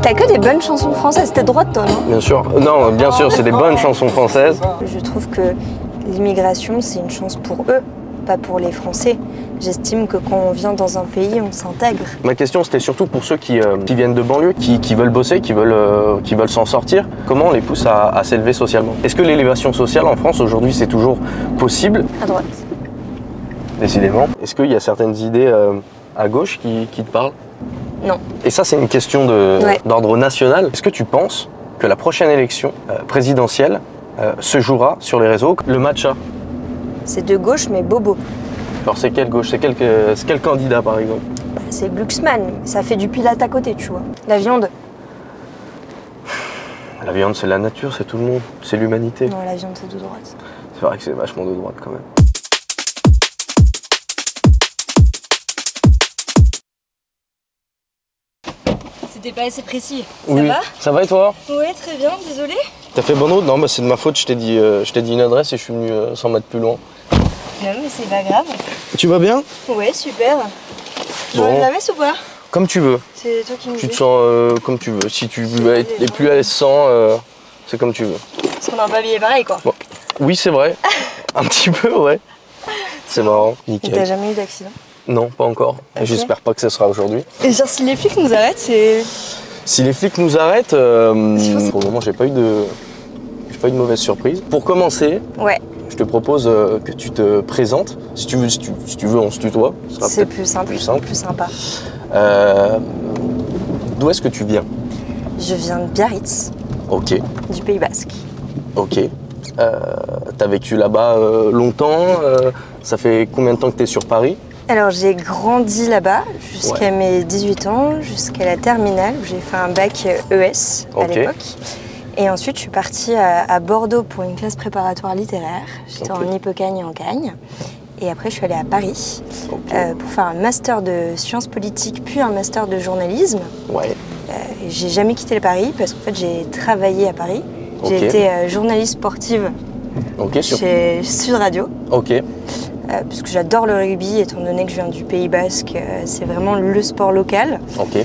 T'as que des bonnes chansons françaises, t'es de droite toi, non? Bien sûr. Non, bien sûr, c'est des bonnes chansons françaises. Je trouve que l'immigration, c'est une chance pour eux, pas pour les Français. J'estime que quand on vient dans un pays, on s'intègre. Ma question, c'était surtout pour ceux qui viennent de banlieue, qui veulent bosser, qui veulent s'en sortir. Comment on les pousse à s'élever socialement? Est-ce que l'élévation sociale en France, aujourd'hui, c'est toujours possible? À droite. Décidément. Est-ce qu'il y a certaines idées à gauche qui te parlent? Non. Et ça, c'est une question d'ordre national. Est-ce que tu penses que la prochaine élection présidentielle se jouera sur les réseaux? Le matcha, C'est de gauche, mais bobo. alors c'est quelle gauche? C'est quel candidat, par exemple? Bah, c'est Glucksmann, ça fait du pilate à côté, tu vois. La viande? La viande, c'est la nature, c'est tout le monde, c'est l'humanité. Non, la viande, c'est de droite. C'est vrai que c'est vachement de droite, quand même. C'était pas assez précis. Oui. Ça va? Ça va et toi? Ouais, très bien, désolé. T'as fait bonne route? Non, bah c'est de ma faute, je t'ai dit une adresse et je suis venu 100 mètres plus loin. Non, mais c'est pas grave. Tu vas bien? Ouais, super. Tu Bon. veux la veste ou pas? Comme tu veux. C'est toi qui me Tu te dis. sens comme tu veux. Si tu veux être plus à l'aise sans, c'est comme tu veux. Parce qu'on n'a pas habillé pareil, quoi. Bon. Oui, c'est vrai. Un petit peu, ouais. C'est marrant. Et Nickel. t'as jamais eu d'accident? Non, pas encore. Ok. J'espère pas que ce sera aujourd'hui. Et genre, si les flics nous arrêtent, c'est... Si les flics nous arrêtent, pour le moment, j'ai pas eu de mauvaise surprise. Pour commencer, Ouais, je te propose que tu te présentes. Si tu veux, on se tutoie. Ce sera c'est peut-être plus simple, plus sympa. D'où est-ce que tu viens? Je viens de Biarritz, Ok, du Pays Basque. ok. T'as vécu là-bas longtemps? Ça fait combien de temps que t'es sur Paris? Alors, j'ai grandi là-bas jusqu'à Ouais. mes 18 ans, jusqu'à la terminale, où j'ai fait un bac ES à Ok. l'époque. Et ensuite, je suis partie à Bordeaux pour une classe préparatoire littéraire. J'étais Ok. en Hippocagne et en Cagne. Et après, je suis allée à Paris Ok. pour faire un master de sciences politiques, puis un master de journalisme. Ouais. J'ai jamais quitté le Paris parce qu'en fait, j'ai travaillé à Paris. Ok. J'ai été journaliste sportive Ok, chez Sud Radio. Ok. Parce que j'adore le rugby, étant donné que je viens du Pays Basque, c'est vraiment le sport local. Ok.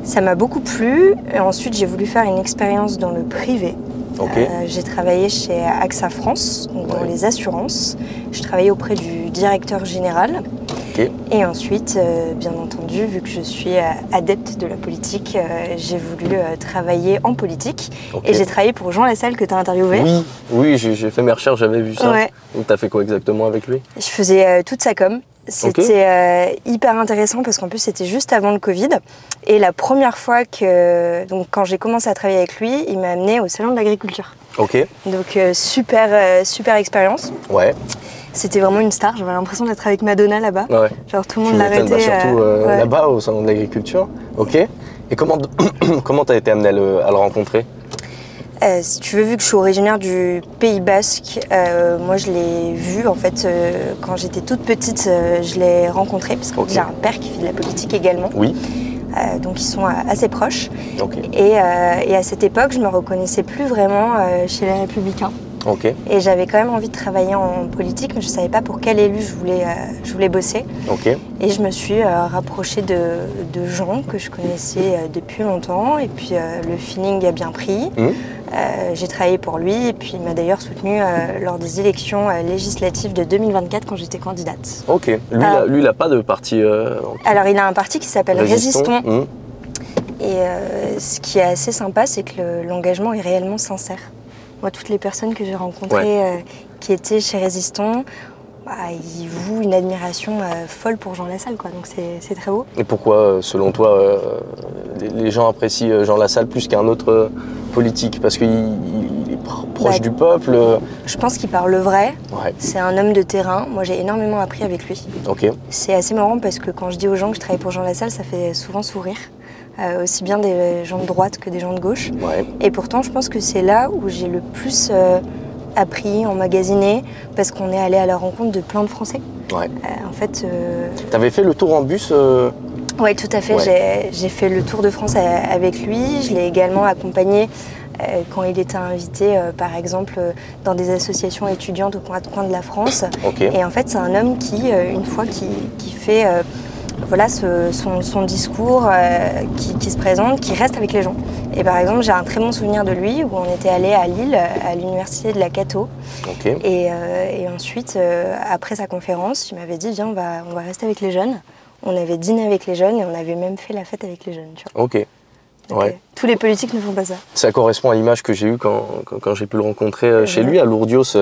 Ça m'a beaucoup plu. Et ensuite, j'ai voulu faire une expérience dans le privé. Ok. J'ai travaillé chez AXA France, donc dans Ouais. les assurances. Je travaillais auprès du directeur général. Ok. Et ensuite, bien entendu, vu que je suis adepte de la politique, j'ai voulu travailler en politique. Ok. Et j'ai travaillé pour Jean Lassalle, que tu as interviewé. Oui, oui, j'ai fait mes recherches, j'avais vu ça. Ouais. Donc t'as fait quoi exactement avec lui? Je faisais toute sa com. C'était hyper intéressant parce qu'en plus c'était juste avant le Covid. Et la première fois donc quand j'ai commencé à travailler avec lui, il m'a amené au salon de l'agriculture. Ok. Donc super expérience. Ouais. C'était vraiment une star. J'avais l'impression d'être avec Madonna là-bas. Ouais. Genre tout le Tu monde m'étonnes, l'arrêtait. surtout ouais. là-bas au salon de l'agriculture. Ok. Et comment t'as été amené à le rencontrer? Si tu veux, vu que je suis originaire du Pays Basque, moi je l'ai vu en fait quand j'étais toute petite, je l'ai rencontré parce que Ok. j'ai un père qui fait de la politique également. Oui. Donc ils sont assez proches. Ok. Et à cette époque, je me reconnaissais plus vraiment chez les Républicains. Ok. Et j'avais quand même envie de travailler en politique, mais je ne savais pas pour quel élu je voulais bosser. Ok. Et je me suis rapprochée de gens que je connaissais depuis longtemps. Et puis le feeling a bien pris. J'ai travaillé pour lui et puis il m'a d'ailleurs soutenue lors des élections législatives de 2024 quand j'étais candidate. Ok. Lui, il a pas de parti. Alors il a un parti qui s'appelle Résistons. Résistons. Et ce qui est assez sympa, c'est que l'engagement est réellement sincère. Moi, toutes les personnes que j'ai rencontrées qui étaient chez Résistons, ils vouent une admiration folle pour Jean Lassalle, quoi. Donc c'est très beau. Et pourquoi, selon toi, les gens apprécient Jean Lassalle plus qu'un autre politique? Parce qu'il est proche du peuple. Je pense qu'il parle vrai. Ouais. C'est un homme de terrain. Moi, j'ai énormément appris avec lui. Ok. C'est assez marrant parce que quand je dis aux gens que je travaille pour Jean Lassalle, ça fait souvent sourire. Aussi bien des gens de droite que des gens de gauche. Ouais. Et pourtant, je pense que c'est là où j'ai le plus appris, emmagasiné, parce qu'on est allé à la rencontre de plein de Français. Ouais. En fait... T'avais fait le tour en bus Oui, tout à fait. Ouais. J'ai fait le tour de France avec lui. Je l'ai également accompagné quand il était invité, par exemple, dans des associations étudiantes au coin de la France. Ok. Et en fait, c'est un homme qui, une fois qui fait voilà, son discours qui se présente, qui reste avec les gens. Et par exemple, j'ai un très bon souvenir de lui où on était allé à Lille, à l'université de la Cato. Okay. Et ensuite, après sa conférence, il m'avait dit viens, on va rester avec les jeunes. On avait dîné avec les jeunes et on avait même fait la fête avec les jeunes. Tu vois. Ok. Donc, Ouais. tous les politiques ne font pas ça. Ça correspond à l'image que j'ai eue quand j'ai pu le rencontrer chez lui, à Lourdios,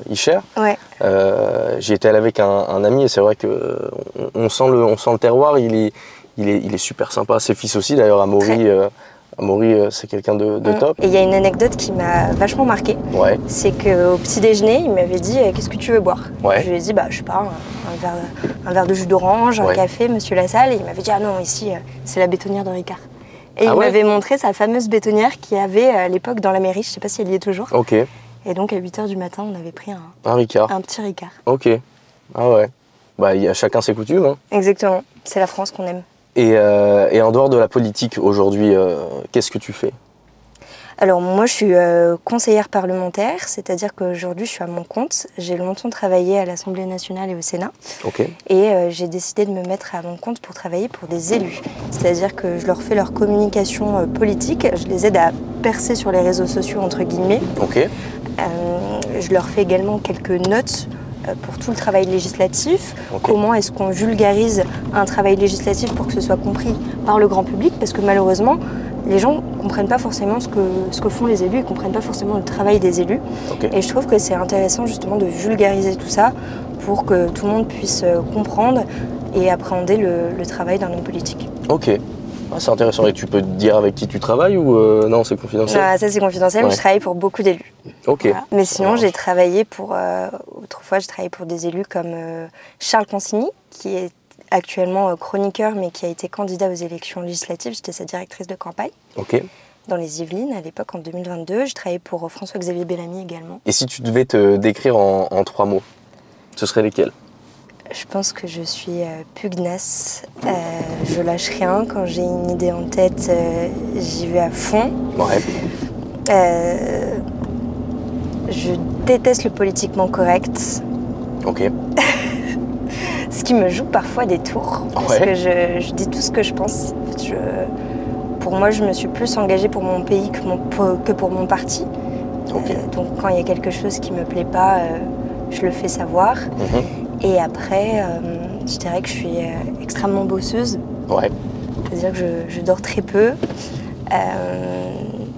Icher. Ouais. J'y étais allé avec un ami et c'est vrai qu'on sent le terroir, il est super sympa. Ses fils aussi, d'ailleurs, Amaury, c'est quelqu'un de top. Et il y a une anecdote qui m'a vachement marquée. Ouais. C'est qu'au petit déjeuner, il m'avait dit qu'est-ce que tu veux boire? Ouais. Je lui ai dit je sais pas, un verre de jus d'orange, un café, monsieur Lassalle. Et il m'avait dit ah non, ici c'est la bétonnière de Ricard. Et il m'avait montré sa fameuse bétonnière qu'il y avait à l'époque dans la mairie, je sais pas si elle y est toujours. Ok. Et donc à 8h du matin, on avait pris un Ricard. Un petit Ricard. Ok. Ah ouais. Bah il y a chacun ses coutumes. Hein. Exactement. C'est la France qu'on aime. Et en dehors de la politique, aujourd'hui, qu'est-ce que tu fais? Alors moi je suis conseillère parlementaire, c'est-à-dire qu'aujourd'hui je suis à mon compte. J'ai longtemps travaillé à l'Assemblée nationale et au Sénat. Okay. Et j'ai décidé de me mettre à mon compte pour travailler pour des élus. C'est-à-dire que je leur fais leur communication politique, je les aide à percer sur les réseaux sociaux entre guillemets. Okay. Je leur fais également quelques notes pour tout le travail législatif. Okay. Comment est-ce qu'on vulgarise un travail législatif pour que ce soit compris par le grand public, parce que malheureusement les gens ne comprennent pas forcément ce que font les élus, ils ne comprennent pas forcément le travail des élus. Okay. Et je trouve que c'est intéressant justement de vulgariser tout ça pour que tout le monde puisse comprendre et appréhender le travail d'un homme politique. Ok. Ah, c'est intéressant. Et tu peux dire avec qui tu travailles ou non, c'est confidentiel? Ça c'est confidentiel, mais je travaille pour beaucoup d'élus. Ok. Voilà. Mais sinon, j'ai travaillé pour... autrefois, j'ai travaillé pour des élus comme Charles Consigny, qui est actuellement chroniqueur, mais qui a été candidat aux élections législatives. J'étais sa directrice de campagne. Ok. Dans les Yvelines, à l'époque, en 2022. J'ai travaillé pour François-Xavier Bellamy également. Et si tu devais te décrire en 3 mots, ce seraient lesquels? Je pense que je suis pugnace. Je lâche rien. Quand j'ai une idée en tête, j'y vais à fond. Ouais. Je déteste le politiquement correct. Ok. Ce qui me joue parfois des tours, parce que je dis tout ce que je pense. Pour moi, je me suis plus engagée pour mon pays que pour mon parti. Okay. Donc quand il y a quelque chose qui ne me plaît pas, je le fais savoir. Et après, je dirais que je suis extrêmement bosseuse. Ouais. C'est-à-dire que je dors très peu.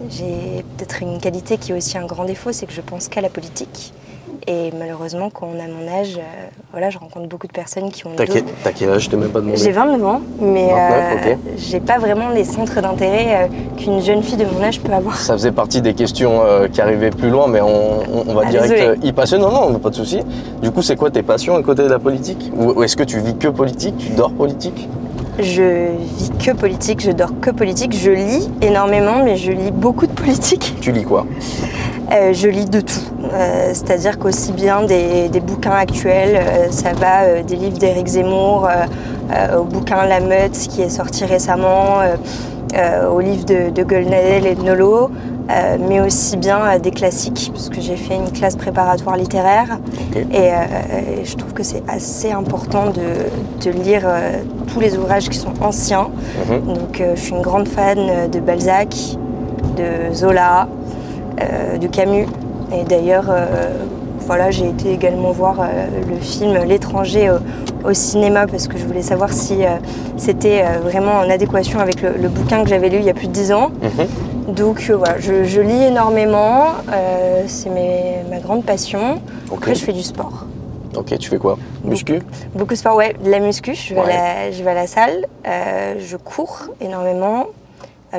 J'ai peut-être une qualité qui est aussi un grand défaut, c'est que je pense qu'à la politique. Et malheureusement, quand on a mon âge, voilà, je rencontre beaucoup de personnes qui ont... T'as quel âge? Je t'ai même pas demandé. J'ai 29 ans, mais 29, j'ai pas vraiment les centres d'intérêt qu'une jeune fille de mon âge peut avoir. Ça faisait partie des questions qui arrivaient plus loin, mais on va direct y passer. Non, pas de souci. Du coup, c'est quoi tes passions à côté de la politique? Ou est-ce que tu vis que politique? Tu dors politique? Je vis que politique, je dors que politique. Je lis énormément, mais je lis beaucoup de politique. Tu lis quoi? Je lis de tout, c'est-à-dire qu'aussi bien des bouquins actuels, ça va des livres d'Éric Zemmour, au bouquin La Meute qui est sorti récemment, au livre de Goldnadel et de Nolot, mais aussi bien des classiques, parce que j'ai fait une classe préparatoire littéraire. Okay. Et je trouve que c'est assez important de lire tous les ouvrages qui sont anciens. Donc je suis une grande fan de Balzac, de Zola, de Camus. Et d'ailleurs, voilà, j'ai été également voir le film L'étranger au cinéma parce que je voulais savoir si c'était vraiment en adéquation avec le bouquin que j'avais lu il y a plus de 10 ans. Donc voilà, je lis énormément, c'est ma grande passion. Après, je fais du sport. Ok, tu fais quoi? Muscu? Beaucoup de sport, ouais, de la muscu. Je vais à la salle, je cours énormément.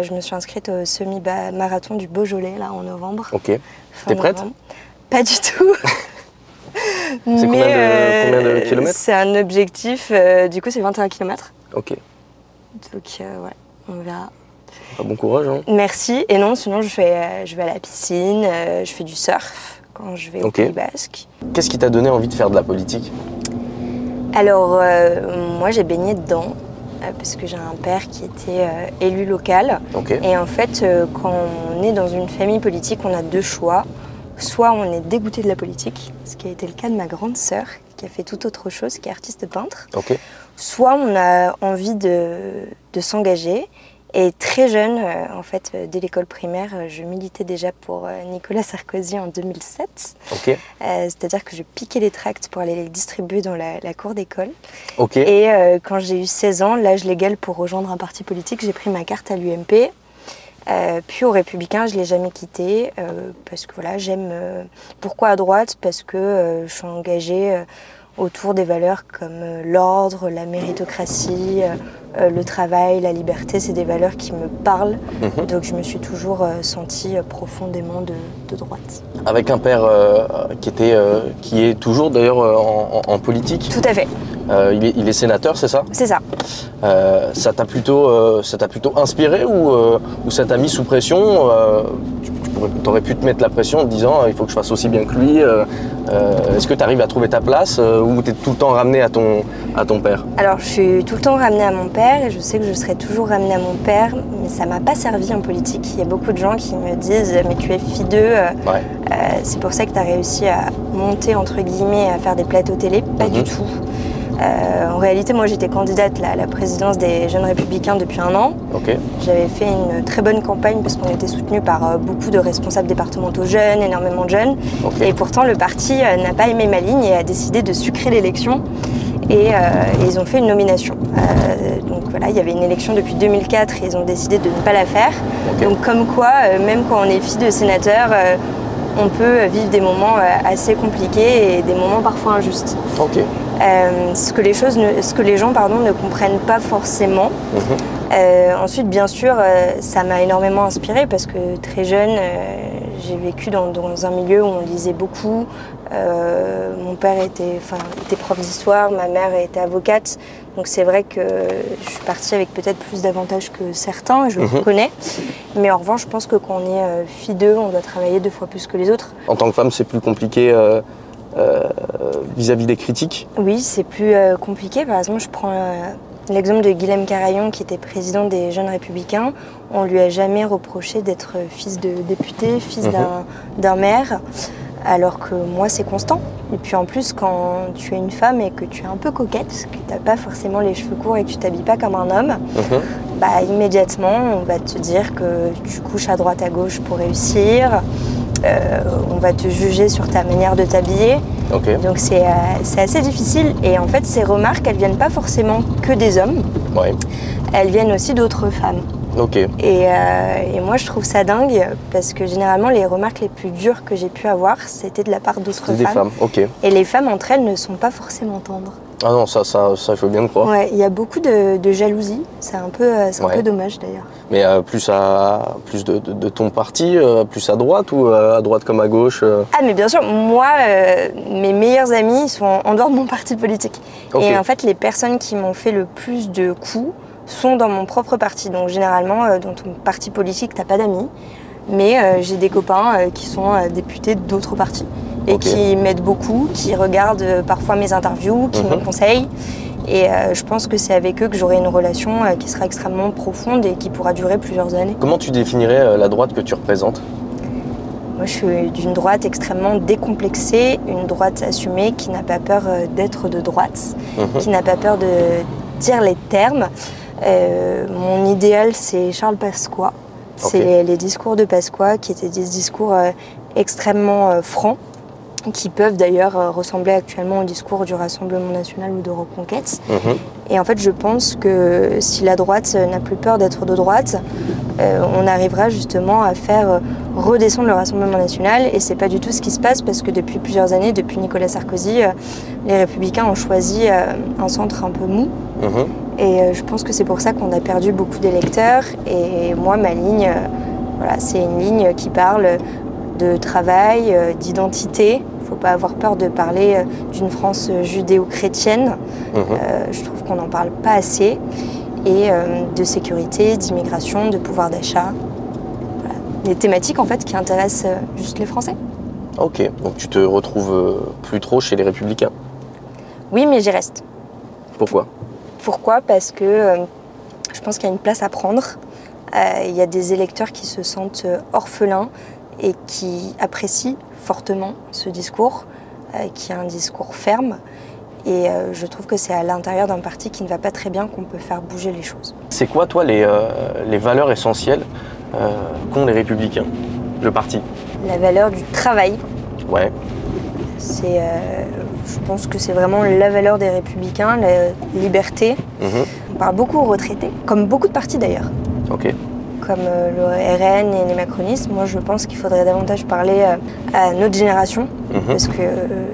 Je me suis inscrite au semi-marathon du Beaujolais là en novembre. Ok. T'es prête? Pas du tout. C'est combien de kilomètres? C'est un objectif, du coup c'est 21 km. Ok. Donc ouais, on verra. Bon courage. Hein. Merci. Et non, sinon je vais à la piscine, je fais du surf quand je vais au Pays Basque. Qu'est-ce qui t'a donné envie de faire de la politique? Alors moi j'ai baigné dedans. Parce que j'ai un père qui était élu local. Et en fait, quand on est dans une famille politique, on a deux choix. Soit on est dégoûté de la politique, ce qui a été le cas de ma grande sœur, qui a fait tout autre chose, qui est artiste peintre. soit on a envie de s'engager. Et très jeune, en fait, dès l'école primaire, je militais déjà pour Nicolas Sarkozy en 2007. Ok. C'est-à-dire que je piquais les tracts pour aller les distribuer dans la cour d'école. Ok. Et quand j'ai eu 16 ans, l'âge légal pour rejoindre un parti politique, j'ai pris ma carte à l'UMP. Puis aux Républicains, je ne l'ai jamais quitté parce que voilà, j'aime... pourquoi à droite? Parce que je suis engagée autour des valeurs comme l'ordre, la méritocratie, le travail, la liberté. C'est des valeurs qui me parlent. Donc je me suis toujours sentie profondément de droite. Avec un père qui est toujours d'ailleurs en politique. Tout à fait. Il est sénateur, c'est ça? C'est ça. Ça t'a plutôt inspiré ou ça t'a mis sous pression? T'aurais pu te mettre la pression en te disant il faut que je fasse aussi bien que lui. Est-ce que tu arrives à trouver ta place ou tu es tout le temps ramené à ton père? Alors je suis tout le temps ramenée à mon père et je sais que je serai toujours ramenée à mon père, mais ça m'a pas servi en politique. Il y a beaucoup de gens qui me disent mais tu es fille d'eux, c'est pour ça que tu as réussi à monter entre guillemets, à faire des plateaux télé. Pas du tout. En réalité, moi j'étais candidate à la présidence des Jeunes Républicains depuis 1 an. Okay. J'avais fait une très bonne campagne parce qu'on était soutenu par beaucoup de responsables départementaux jeunes, énormément de jeunes. Okay. Et pourtant, le parti n'a pas aimé ma ligne et a décidé de sucrer l'élection. Et ils ont fait une nomination. Donc voilà, il y avait une élection depuis 2004 et ils ont décidé de ne pas la faire. Okay. Donc comme quoi, même quand on est fille de sénateur, on peut vivre des moments assez compliqués et des moments parfois injustes. Okay. Ce que les gens ne comprennent pas forcément. Ensuite, bien sûr, ça m'a énormément inspirée parce que très jeune, j'ai vécu dans un milieu où on lisait beaucoup. Mon père était prof d'histoire, ma mère était avocate. Donc c'est vrai que je suis partie avec peut-être plus d'avantages que certains, je le reconnais. Mais en revanche, je pense que quand on est fille d'eux, on doit travailler 2 fois plus que les autres. En tant que femme, c'est plus compliqué vis-à-vis des critiques? Oui, c'est plus compliqué. Par exemple, je prends l'exemple de Guilhem Carayon, qui était président des Jeunes Républicains. On lui a jamais reproché d'être fils de député, fils d'un maire, alors que moi, c'est constant. Et puis en plus, quand tu es une femme et que tu es un peu coquette, que tu n'as pas forcément les cheveux courts et que tu t'habilles pas comme un homme, bah, immédiatement, on va te dire que tu couches à droite à gauche pour réussir. On va te juger sur ta manière de t'habiller. Okay. Donc c'est assez difficile. Et en fait, ces remarques, elles viennent pas forcément que des hommes. Ouais. Elles viennent aussi d'autres femmes. Okay. Et moi, je trouve ça dingue parce que généralement, les remarques les plus dures que j'ai pu avoir, c'était de la part d'autres femmes. Des femmes. Okay. Et les femmes entre elles ne sont pas forcément tendres. Ah non, ça je veux bien le croire. Ouais, il y a beaucoup de jalousie. C'est un peu dommage d'ailleurs. Mais plus de ton parti, plus à droite ou à droite comme à gauche Ah mais bien sûr, moi, mes meilleurs amis sont en dehors de mon parti politique. Okay. Et en fait, les personnes qui m'ont fait le plus de coups sont dans mon propre parti. Donc généralement, dans ton parti politique, t'as pas d'amis. Mais j'ai des copains qui sont députés d'autres partis. Et qui m'aident beaucoup, qui regardent parfois mes interviews, qui me conseillent. Et je pense que c'est avec eux que j'aurai une relation qui sera extrêmement profonde et qui pourra durer plusieurs années. Comment tu définirais la droite que tu représentes ? Moi, je suis d'une droite extrêmement décomplexée, une droite assumée qui n'a pas peur d'être de droite, qui n'a pas peur de dire les termes. Mon idéal, c'est Charles Pasqua. C'est les discours de Pasqua qui étaient des discours extrêmement francs, qui peuvent d'ailleurs ressembler actuellement au discours du Rassemblement national ou de Reconquête. Et en fait, je pense que si la droite n'a plus peur d'être de droite, on arrivera justement à faire redescendre le Rassemblement national. Et c'est pas du tout ce qui se passe parce que depuis plusieurs années, depuis Nicolas Sarkozy, les Républicains ont choisi un centre un peu mou. Et je pense que c'est pour ça qu'on a perdu beaucoup d'électeurs. Et moi, ma ligne, voilà, c'est une ligne qui parle de travail, d'identité. Il ne faut pas avoir peur de parler d'une France judéo-chrétienne. Je trouve qu'on n'en parle pas assez. Et de sécurité, d'immigration, de pouvoir d'achat. Voilà. Des thématiques en fait qui intéressent juste les Français. Ok, donc tu te retrouves plus trop chez les Républicains? Oui, mais j'y reste. Pourquoi? Pourquoi? Parce que je pense qu'il y a une place à prendre. Il y a des électeurs qui se sentent orphelins et qui apprécient fortement ce discours, qui est un discours ferme. Et je trouve que c'est à l'intérieur d'un parti qui ne va pas très bien qu'on peut faire bouger les choses. C'est quoi, toi, les valeurs essentielles qu'ont les Républicains, le parti? La valeur du travail. Ouais. Je pense que c'est vraiment la valeur des Républicains, la liberté. On parle beaucoup aux retraités, comme beaucoup de partis d'ailleurs. Ok. Comme le RN et les macronistes, moi je pense qu'il faudrait davantage parler à notre génération, parce que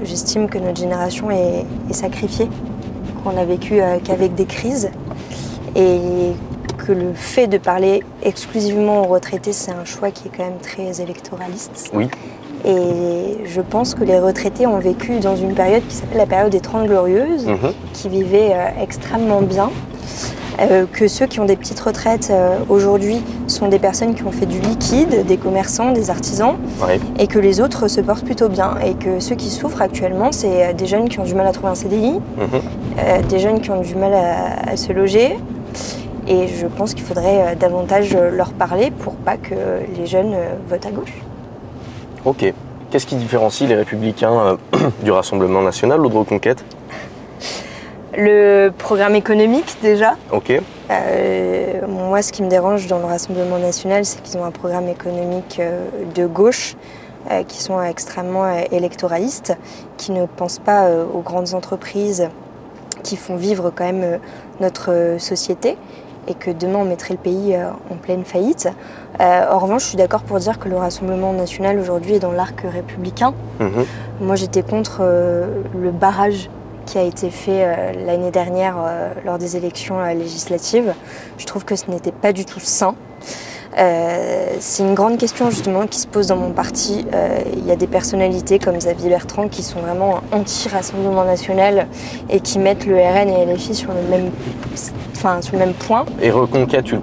j'estime que notre génération est sacrifiée, qu'on n'a vécu qu'avec des crises, et que le fait de parler exclusivement aux retraités, c'est un choix qui est quand même très électoraliste. Oui. Et je pense que les retraités ont vécu dans une période qui s'appelle la période des 30 Glorieuses, qui vivaient extrêmement bien. Que ceux qui ont des petites retraites aujourd'hui sont des personnes qui ont fait du liquide, des commerçants, des artisans, et que les autres se portent plutôt bien. Et que ceux qui souffrent actuellement, c'est des jeunes qui ont du mal à trouver un CDI, des jeunes qui ont du mal à se loger. Et je pense qu'il faudrait davantage leur parler pour pas que les jeunes votent à gauche. Ok. Qu'est-ce qui différencie les Républicains du Rassemblement national ou de Reconquête? Le programme économique déjà. Ok. Moi, ce qui me dérange dans le Rassemblement national, c'est qu'ils ont un programme économique de gauche, qui sont extrêmement électoralistes, qui ne pensent pas aux grandes entreprises qui font vivre quand même notre société, et que demain on mettrait le pays en pleine faillite. En revanche, je suis d'accord pour dire que le Rassemblement national aujourd'hui est dans l'arc républicain. Moi, j'étais contre le barrage qui a été fait l'année dernière lors des élections législatives. Je trouve que ce n'était pas du tout sain. C'est une grande question justement qui se pose dans mon parti. Il y a des personnalités comme Xavier Bertrand qui sont vraiment anti-Rassemblement national et qui mettent le RN et LFI sur le même point. Et Reconquête, tu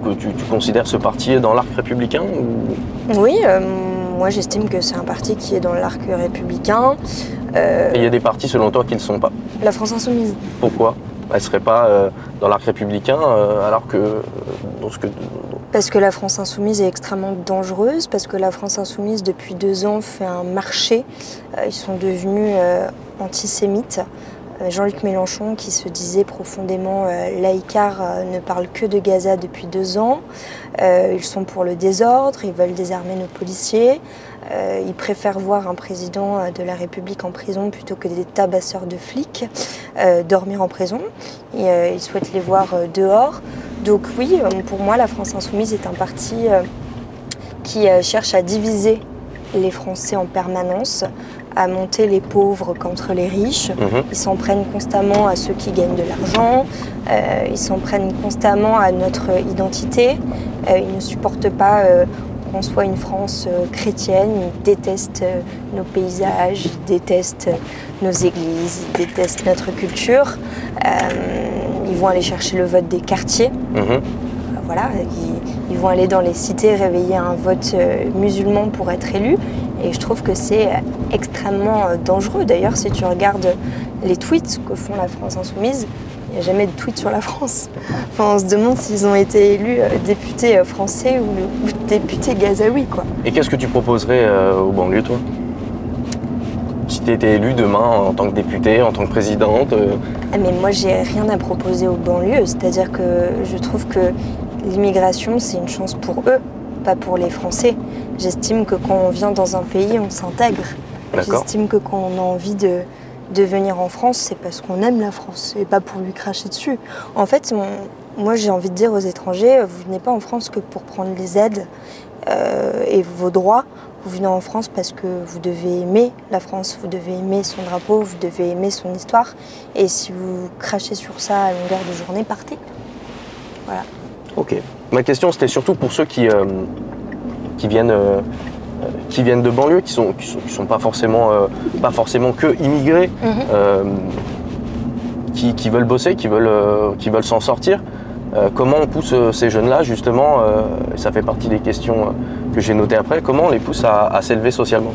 considères ce parti dans l'arc républicain ou... Oui, moi j'estime que c'est un parti qui est dans l'arc républicain. Et il y a des partis selon toi qui ne le sont pas? La France Insoumise. Pourquoi? Elle ne serait pas dans l'arc républicain alors que... Parce que la France Insoumise est extrêmement dangereuse, parce que la France Insoumise depuis 2 ans fait un marché. Ils sont devenus antisémites. Jean-Luc Mélenchon, qui se disait profondément laïcard, ne parle que de Gaza depuis 2 ans. Ils sont pour le désordre, ils veulent désarmer nos policiers. Ils préfèrent voir un président de la République en prison plutôt que des tabasseurs de flics dormir en prison. Ils souhaitent les voir dehors. Donc oui, pour moi, la France Insoumise est un parti qui cherche à diviser les Français en permanence, à monter les pauvres contre les riches. Ils s'en prennent constamment à ceux qui gagnent de l'argent, ils s'en prennent constamment à notre identité. Ils ne supportent pas qu'on soit une France chrétienne, ils détestent nos paysages, ils détestent nos églises, ils détestent notre culture. Ils vont aller chercher le vote des quartiers. Voilà, ils vont aller dans les cités réveiller un vote musulman pour être élus. Et je trouve que c'est extrêmement dangereux. D'ailleurs, si tu regardes les tweets que font la France Insoumise, il n'y a jamais de tweet sur la France. Enfin, on se demande s'ils ont été élus députés français ou députés gazaouis, quoi. Et qu'est-ce que tu proposerais aux banlieues, toi? Si tu étais élue demain en tant que députée, en tant que présidente Mais moi, j'ai rien à proposer aux banlieues. C'est-à-dire que je trouve que l'immigration, c'est une chance pour eux, pas pour les Français. J'estime que quand on vient dans un pays, on s'intègre. J'estime que quand on a envie de venir en France, c'est parce qu'on aime la France et pas pour lui cracher dessus. En fait, moi, j'ai envie de dire aux étrangers, vous venez pas en France que pour prendre les aides et vos droits. Vous venez en France parce que vous devez aimer la France, vous devez aimer son drapeau, vous devez aimer son histoire. Et si vous crachez sur ça à longueur de journée, partez. Voilà. Ok. Ma question, c'était surtout pour ceux qui viennent de banlieue, qui sont pas forcément que immigrés, qui veulent bosser, qui veulent s'en sortir. Comment on pousse ces jeunes-là, justement, et ça fait partie des questions que j'ai notées après, comment on les pousse à s'élever socialement?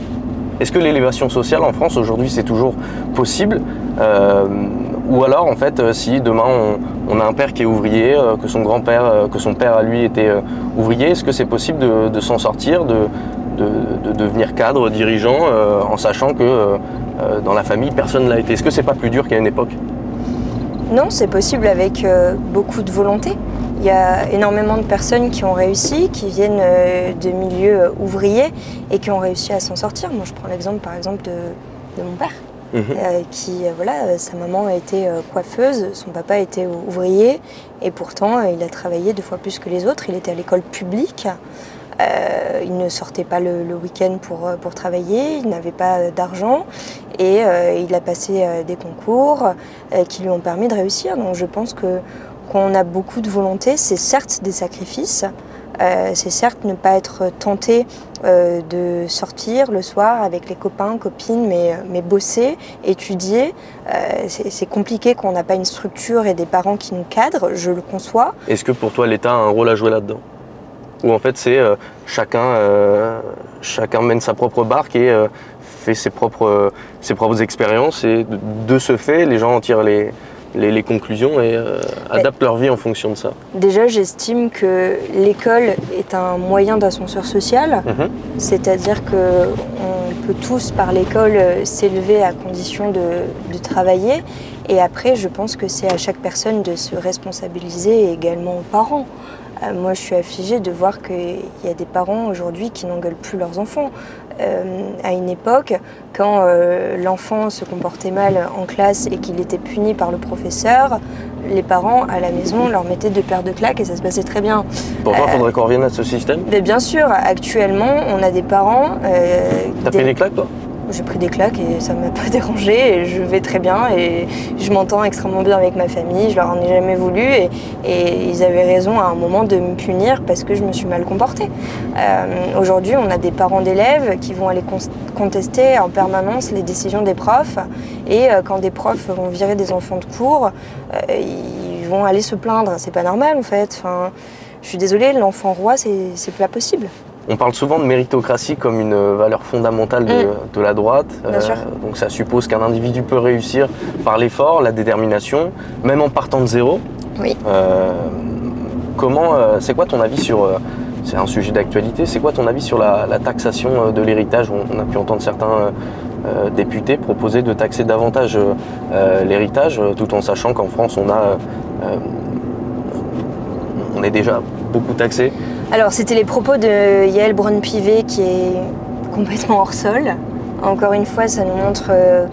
Est-ce que l'élévation sociale en France, aujourd'hui, c'est toujours possible? Ou alors, en fait, si demain, on a un père qui est ouvrier, que son père à lui était ouvrier, est-ce que c'est possible de s'en sortir, de devenir cadre, dirigeant, en sachant que dans la famille, personne ne l'a été? Est-ce que c'est pas plus dur qu'à une époque? Non, c'est possible avec beaucoup de volonté. Il y a énormément de personnes qui ont réussi, qui viennent de milieux ouvriers et qui ont réussi à s'en sortir. Moi, je prends l'exemple, par exemple, de mon père, qui, sa maman a été coiffeuse, son papa était ouvrier, et pourtant, il a travaillé 2 fois plus que les autres. Il était à l'école publique. Il ne sortait pas le week-end pour travailler, il n'avait pas d'argent et il a passé des concours qui lui ont permis de réussir. Donc je pense qu'on a beaucoup de volonté, c'est certes des sacrifices, c'est certes ne pas être tenté de sortir le soir avec les copains, copines, mais bosser, étudier. C'est compliqué quand on n'a pas une structure et des parents qui nous cadrent, je le conçois. Est-ce que pour toi l'État a un rôle à jouer là-dedans ? Où en fait c'est chacun mène sa propre barque et fait ses propres expériences et de ce fait les gens en tirent les conclusions et adaptent leur vie en fonction de ça. Déjà j'estime que l'école est un moyen d'ascenseur social, c'est-à-dire qu'on peut tous par l'école s'élever à condition de travailler et après je pense que c'est à chaque personne de se responsabiliser et également aux parents. Moi, je suis affligée de voir qu'il y a des parents aujourd'hui qui n'engueulent plus leurs enfants. À une époque, quand l'enfant se comportait mal en classe et qu'il était puni par le professeur, les parents à la maison leur mettaient 2 paires de claques et ça se passait très bien. Pourquoi il faudrait qu'on revienne à ce système ? Mais bien sûr, actuellement, on a des parents... T'as pris des claques, toi ? J'ai pris des claques et ça ne m'a pas dérangée et je vais très bien et je m'entends extrêmement bien avec ma famille, je leur en ai jamais voulu et ils avaient raison à un moment de me punir parce que je me suis mal comportée. Aujourd'hui, on a des parents d'élèves qui vont aller contester en permanence les décisions des profs et quand des profs vont virer des enfants de cours, ils vont aller se plaindre. C'est pas normal en fait. Enfin, je suis désolée, l'enfant roi, c'est pas possible. On parle souvent de méritocratie comme une valeur fondamentale de la droite. Donc ça suppose qu'un individu peut réussir par l'effort, la détermination, même en partant de zéro. Oui. C'est quoi ton avis sur... c'est un sujet d'actualité, c'est quoi ton avis sur la taxation de l'héritage ? On a pu entendre certains députés proposer de taxer davantage l'héritage, tout en sachant qu'en France on est déjà beaucoup taxé. Alors, c'était les propos de Yael Braun-Pivet qui est complètement hors sol. Encore une fois, ça nous montre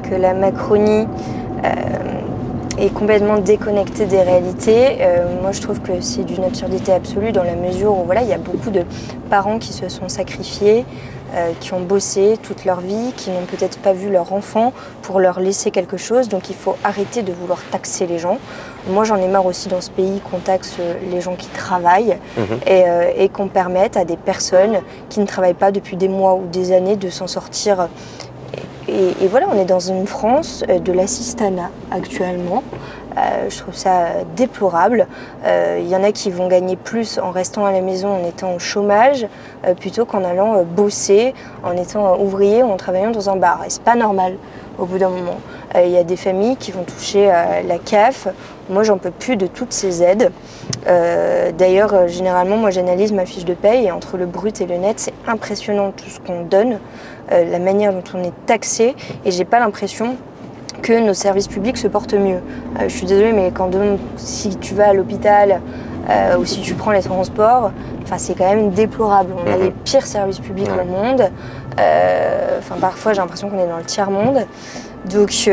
que la Macronie est complètement déconnectée des réalités. Moi, je trouve que c'est d'une absurdité absolue dans la mesure où il y a beaucoup de parents qui se sont sacrifiés, qui ont bossé toute leur vie, qui n'ont peut-être pas vu leur enfant pour leur laisser quelque chose. Donc, il faut arrêter de vouloir taxer les gens. Moi, j'en ai marre aussi dans ce pays qu'on taxe les gens qui travaillent et qu'on permette à des personnes qui ne travaillent pas depuis des mois ou des années de s'en sortir. Et voilà, on est dans une France de l'assistanat actuellement. Je trouve ça déplorable. Il y en a qui vont gagner plus en restant à la maison, en étant au chômage, plutôt qu'en allant bosser, en étant ouvrier ou en travaillant dans un bar. Et c'est pas normal au bout d'un moment. Il y a des familles qui vont toucher la CAF. Moi, j'en peux plus de toutes ces aides. D'ailleurs, généralement, moi, j'analyse ma fiche de paye et entre le brut et le net, c'est impressionnant tout ce qu'on donne, la manière dont on est taxé. Et j'ai pas l'impression que nos services publics se portent mieux. Je suis désolée, mais si tu vas à l'hôpital ou si tu prends les transports, c'est quand même déplorable. On a les pires services publics au monde. Parfois, j'ai l'impression qu'on est dans le tiers-monde. Donc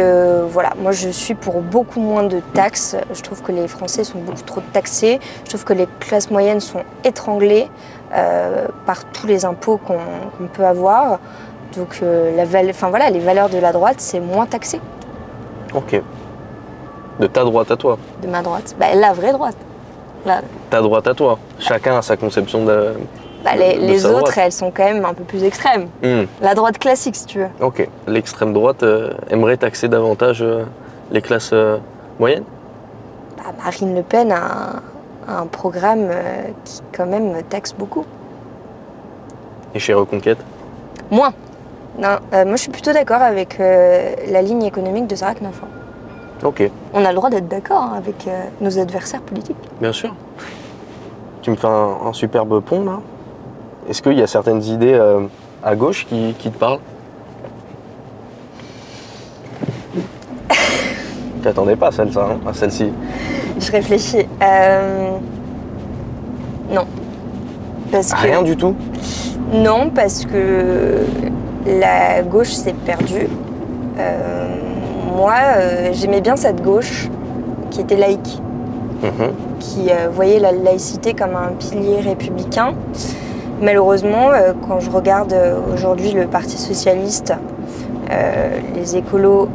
voilà, moi je suis pour beaucoup moins de taxes. Je trouve que les Français sont beaucoup trop taxés. Je trouve que les classes moyennes sont étranglées par tous les impôts qu'on peut avoir. Donc les valeurs de la droite, c'est moins taxé. Ok. De ta droite à toi. De ma droite. La vraie droite. Ta droite à toi. Chacun a sa conception de... les autres, elles sont quand même un peu plus extrêmes. La droite classique, si tu veux. Ok. L'extrême droite aimerait taxer davantage les classes moyennes ? Marine Le Pen a un programme qui, quand même, taxe beaucoup. Et chez Reconquête ? Moins. Non, moi, je suis plutôt d'accord avec la ligne économique de Sarah Knafan. Ok. On a le droit d'être d'accord avec nos adversaires politiques. Bien sûr. Tu me fais un superbe pont, là. Est-ce qu'il y a certaines idées à gauche qui te parlent ? Tu t'attendais pas à celle-ci? Je réfléchis. Non. Rien du tout? Non, parce que la gauche s'est perdue. Moi, j'aimais bien cette gauche qui était laïque, qui voyait la laïcité comme un pilier républicain. Malheureusement, quand je regarde aujourd'hui le Parti socialiste, les écolos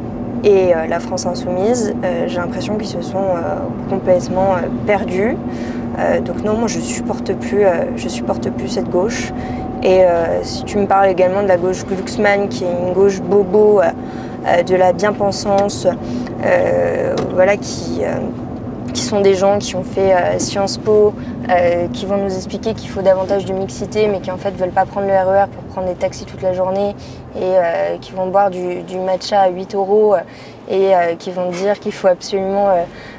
et la France insoumise, j'ai l'impression qu'ils se sont complètement perdus. Donc non, moi je supporte plus cette gauche. Et si tu me parles également de la gauche Glucksmann, qui est une gauche bobo, de la bien-pensance, voilà, qui sont des gens qui ont fait Sciences Po, qui vont nous expliquer qu'il faut davantage de mixité, mais qui en fait veulent pas prendre le RER pour prendre des taxis toute la journée, et qui vont boire du matcha à 8 € et qui vont dire qu'il faut absolument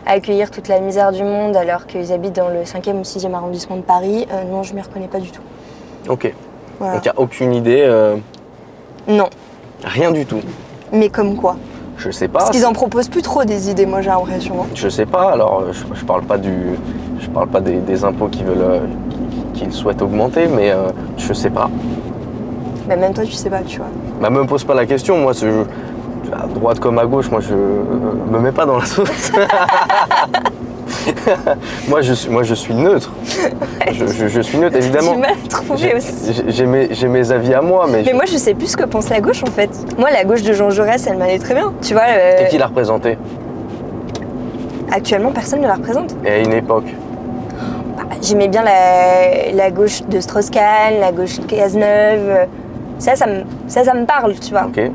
accueillir toute la misère du monde alors qu'ils habitent dans le 5e ou 6e arrondissement de Paris. Non, je m'y reconnais pas du tout. Ok. Voilà. Donc il n'y a aucune idée? Non. Rien du tout? Mais comme quoi? Je sais pas. Parce qu'ils en proposent plus trop des idées, moi j'ai l'impression. Je sais pas, alors je parle pas des impôts qu'ils souhaitent augmenter, mais je sais pas. Bah même toi tu sais pas, tu vois. Bah me pose pas la question, moi à droite comme à gauche, moi je me mets pas dans la sauce. moi je suis neutre. Ouais. Je suis neutre, évidemment. J'ai du mal à trouver aussi. J'ai mes avis à moi, mais moi je sais plus ce que pense la gauche en fait. Moi la gauche de Jean Jaurès, elle m'allait très bien, tu vois. Et qui l'a représenté? Actuellement personne ne la représente. Et à une époque? J'aimais bien la gauche de Strauss-Kahn, la gauche de Cazeneuve. Ça me parle, tu vois. Okay.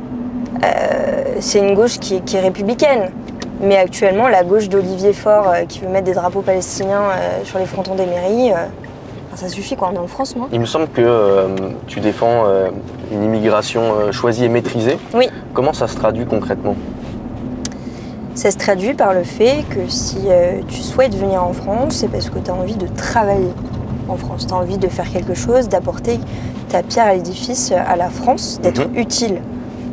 C'est une gauche qui est républicaine. Mais actuellement, la gauche d'Olivier Faure qui veut mettre des drapeaux palestiniens sur les frontons des mairies, ça suffit quoi, on est en France, non? Il me semble que tu défends une immigration choisie et maîtrisée. Oui. Comment ça se traduit concrètement? Ça se traduit par le fait que si tu souhaites venir en France, c'est parce que tu as envie de travailler en France. Tu as envie de faire quelque chose, d'apporter ta pierre à l'édifice à la France, d'être utile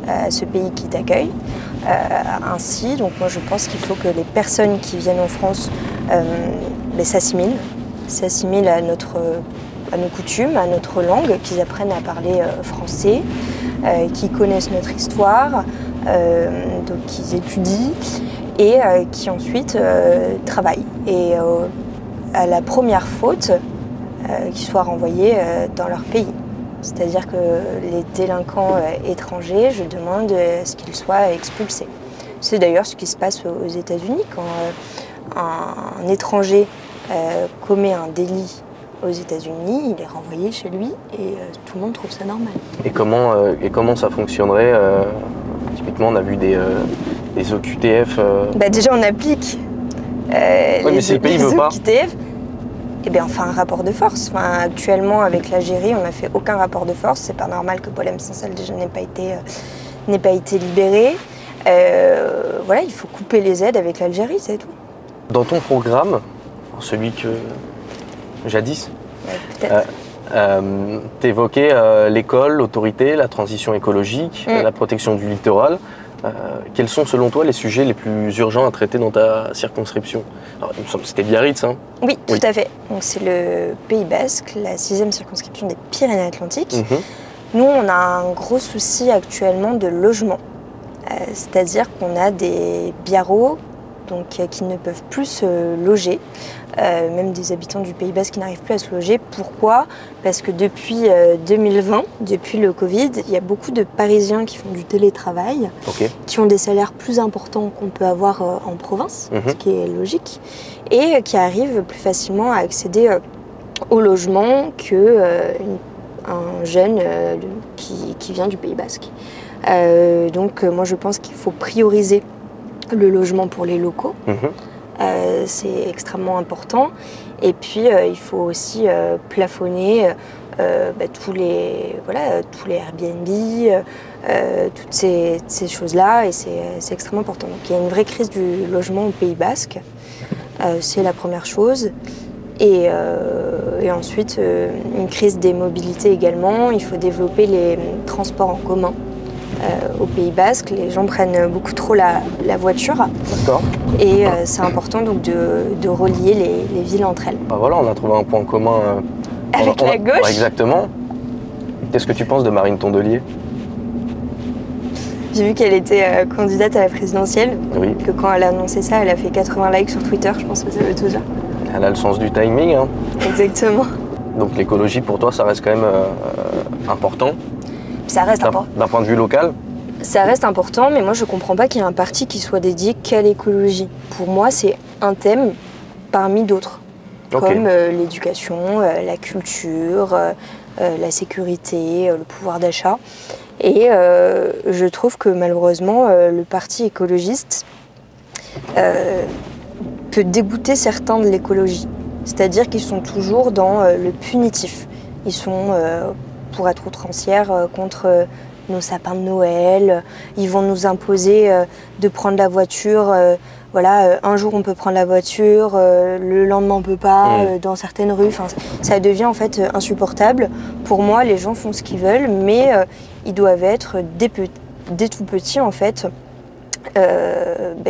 à ce pays qui t'accueille. Ainsi, donc moi je pense qu'il faut que les personnes qui viennent en France s'assimilent à nos coutumes, à notre langue, qu'ils apprennent à parler français, qu'ils connaissent notre histoire, donc qu'ils étudient et qui ensuite travaillent. Et à la première faute, qu'ils soient renvoyés dans leur pays. C'est-à-dire que les délinquants étrangers, je demande à ce qu'ils soient expulsés. C'est d'ailleurs ce qui se passe aux États-Unis. Quand un étranger commet un délit aux États-Unis, il est renvoyé chez lui et tout le monde trouve ça normal. Et comment ça fonctionnerait typiquement, on a vu des OQTF. Déjà, on applique mais si le pays veut pas. OQTF. Eh bien, on fait un rapport de force. Enfin, actuellement, avec l'Algérie, on n'a fait aucun rapport de force. C'est pas normal que Paul M. Sansal déjà n'ait pas été libéré. Voilà, il faut couper les aides avec l'Algérie, c'est tout. Dans ton programme, celui que jadis, peut-être. T'évoquais l'école, l'autorité, la transition écologique, la protection du littoral. Quels sont selon toi les sujets les plus urgents à traiter dans ta circonscription? Alors, il me semble que c'était Biarritz, hein? Oui, tout à fait. Donc c'est le Pays Basque, la 6e circonscription des Pyrénées-Atlantiques. Nous, on a un gros souci actuellement de logement. C'est-à-dire qu'on a des biarros qui ne peuvent plus se loger, même des habitants du Pays Basque qui n'arrivent plus à se loger. Pourquoi? Parce que depuis 2020, depuis le Covid, il y a beaucoup de Parisiens qui font du télétravail, qui ont des salaires plus importants qu'on peut avoir en province, ce qui est logique, et qui arrivent plus facilement à accéder au logement qu'un jeune qui vient du Pays Basque. Donc moi je pense qu'il faut prioriser le logement pour les locaux, c'est extrêmement important. Et puis il faut aussi plafonner tous les Airbnb, toutes ces choses-là, et c'est extrêmement important. Donc il y a une vraie crise du logement au Pays Basque, c'est la première chose. Et ensuite, une crise des mobilités également. Il faut développer les transports en commun au Pays Basque, les gens prennent beaucoup trop la voiture. D'accord. Et c'est important donc de relier les villes entre elles. Bah voilà, on a trouvé un point commun. Avec la gauche. Exactement. Qu'est-ce que tu penses de Marine Tondelier? J'ai vu qu'elle était candidate à la présidentielle. Oui. Que quand elle a annoncé ça, elle a fait 80 likes sur Twitter, je pense que ça veut tout dire. Elle a le sens du timing. Hein. Exactement. Donc l'écologie pour toi, ça reste quand même important. Ça reste important. D'un point de vue local? Ça reste important, mais moi je comprends pas qu'il y ait un parti qui soit dédié qu'à l'écologie. Pour moi, c'est un thème parmi d'autres, comme l'éducation, la culture, la sécurité, le pouvoir d'achat. Et je trouve que malheureusement, le parti écologiste peut dégoûter certains de l'écologie. C'est-à-dire qu'ils sont toujours dans le punitif. Ils sont, pour être outrancière, contre nos sapins de Noël. Ils vont nous imposer de prendre la voiture. Voilà, un jour on peut prendre la voiture, le lendemain on peut pas, dans certaines rues. Enfin, ça devient en fait insupportable. Pour moi, les gens font ce qu'ils veulent, mais ils doivent être dès tout petits en fait.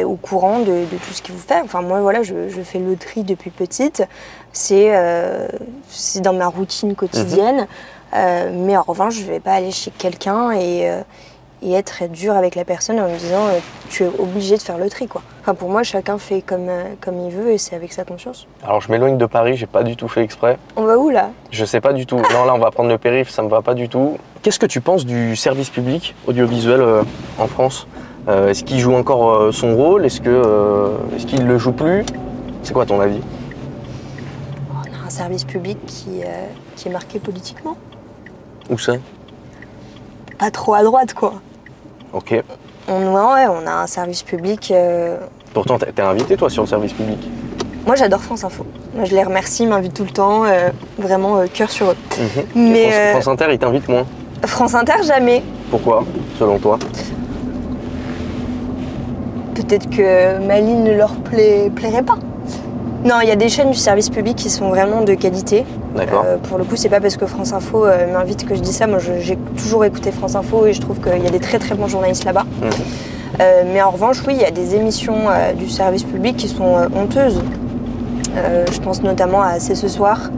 Au courant de tout ce qu'ils vous font. Enfin, moi, voilà, je fais le tri depuis petite. C'est dans ma routine quotidienne. Mais en revanche, je ne vais pas aller chez quelqu'un et être dur avec la personne en me disant tu es obligé de faire le tri, quoi. Enfin, pour moi, chacun fait comme il veut et c'est avec sa conscience. Alors, je m'éloigne de Paris, j'ai pas du tout fait exprès. On va où, là? Je sais pas du tout. Non, là, on va prendre le périph', ça me va pas du tout. Qu'est-ce que tu penses du service public audiovisuel en France? Est-ce qu'il joue encore son rôle? Est-ce qu'il le joue plus? C'est quoi ton avis? On a un service public qui est marqué politiquement. Où ça? Pas trop à droite, quoi. Ok. On a un service public... Pourtant, t'es invité, toi, sur le service public? Moi, j'adore France Info. Moi, je les remercie, ils m'invitent tout le temps. Vraiment, cœur sur eux. Mais France Inter, ils t'invitent moins? France Inter, jamais. Pourquoi, selon toi? Peut-être que ma ligne ne leur plairait pas. Non, il y a des chaînes du service public qui sont vraiment de qualité. D'accord. Pour le coup, c'est pas parce que France Info m'invite que je dis ça. Moi, j'ai toujours écouté France Info et je trouve qu'il y a des très très bons journalistes là-bas. Mais en revanche, oui, il y a des émissions du service public qui sont honteuses. Je pense notamment à C'est ce soir,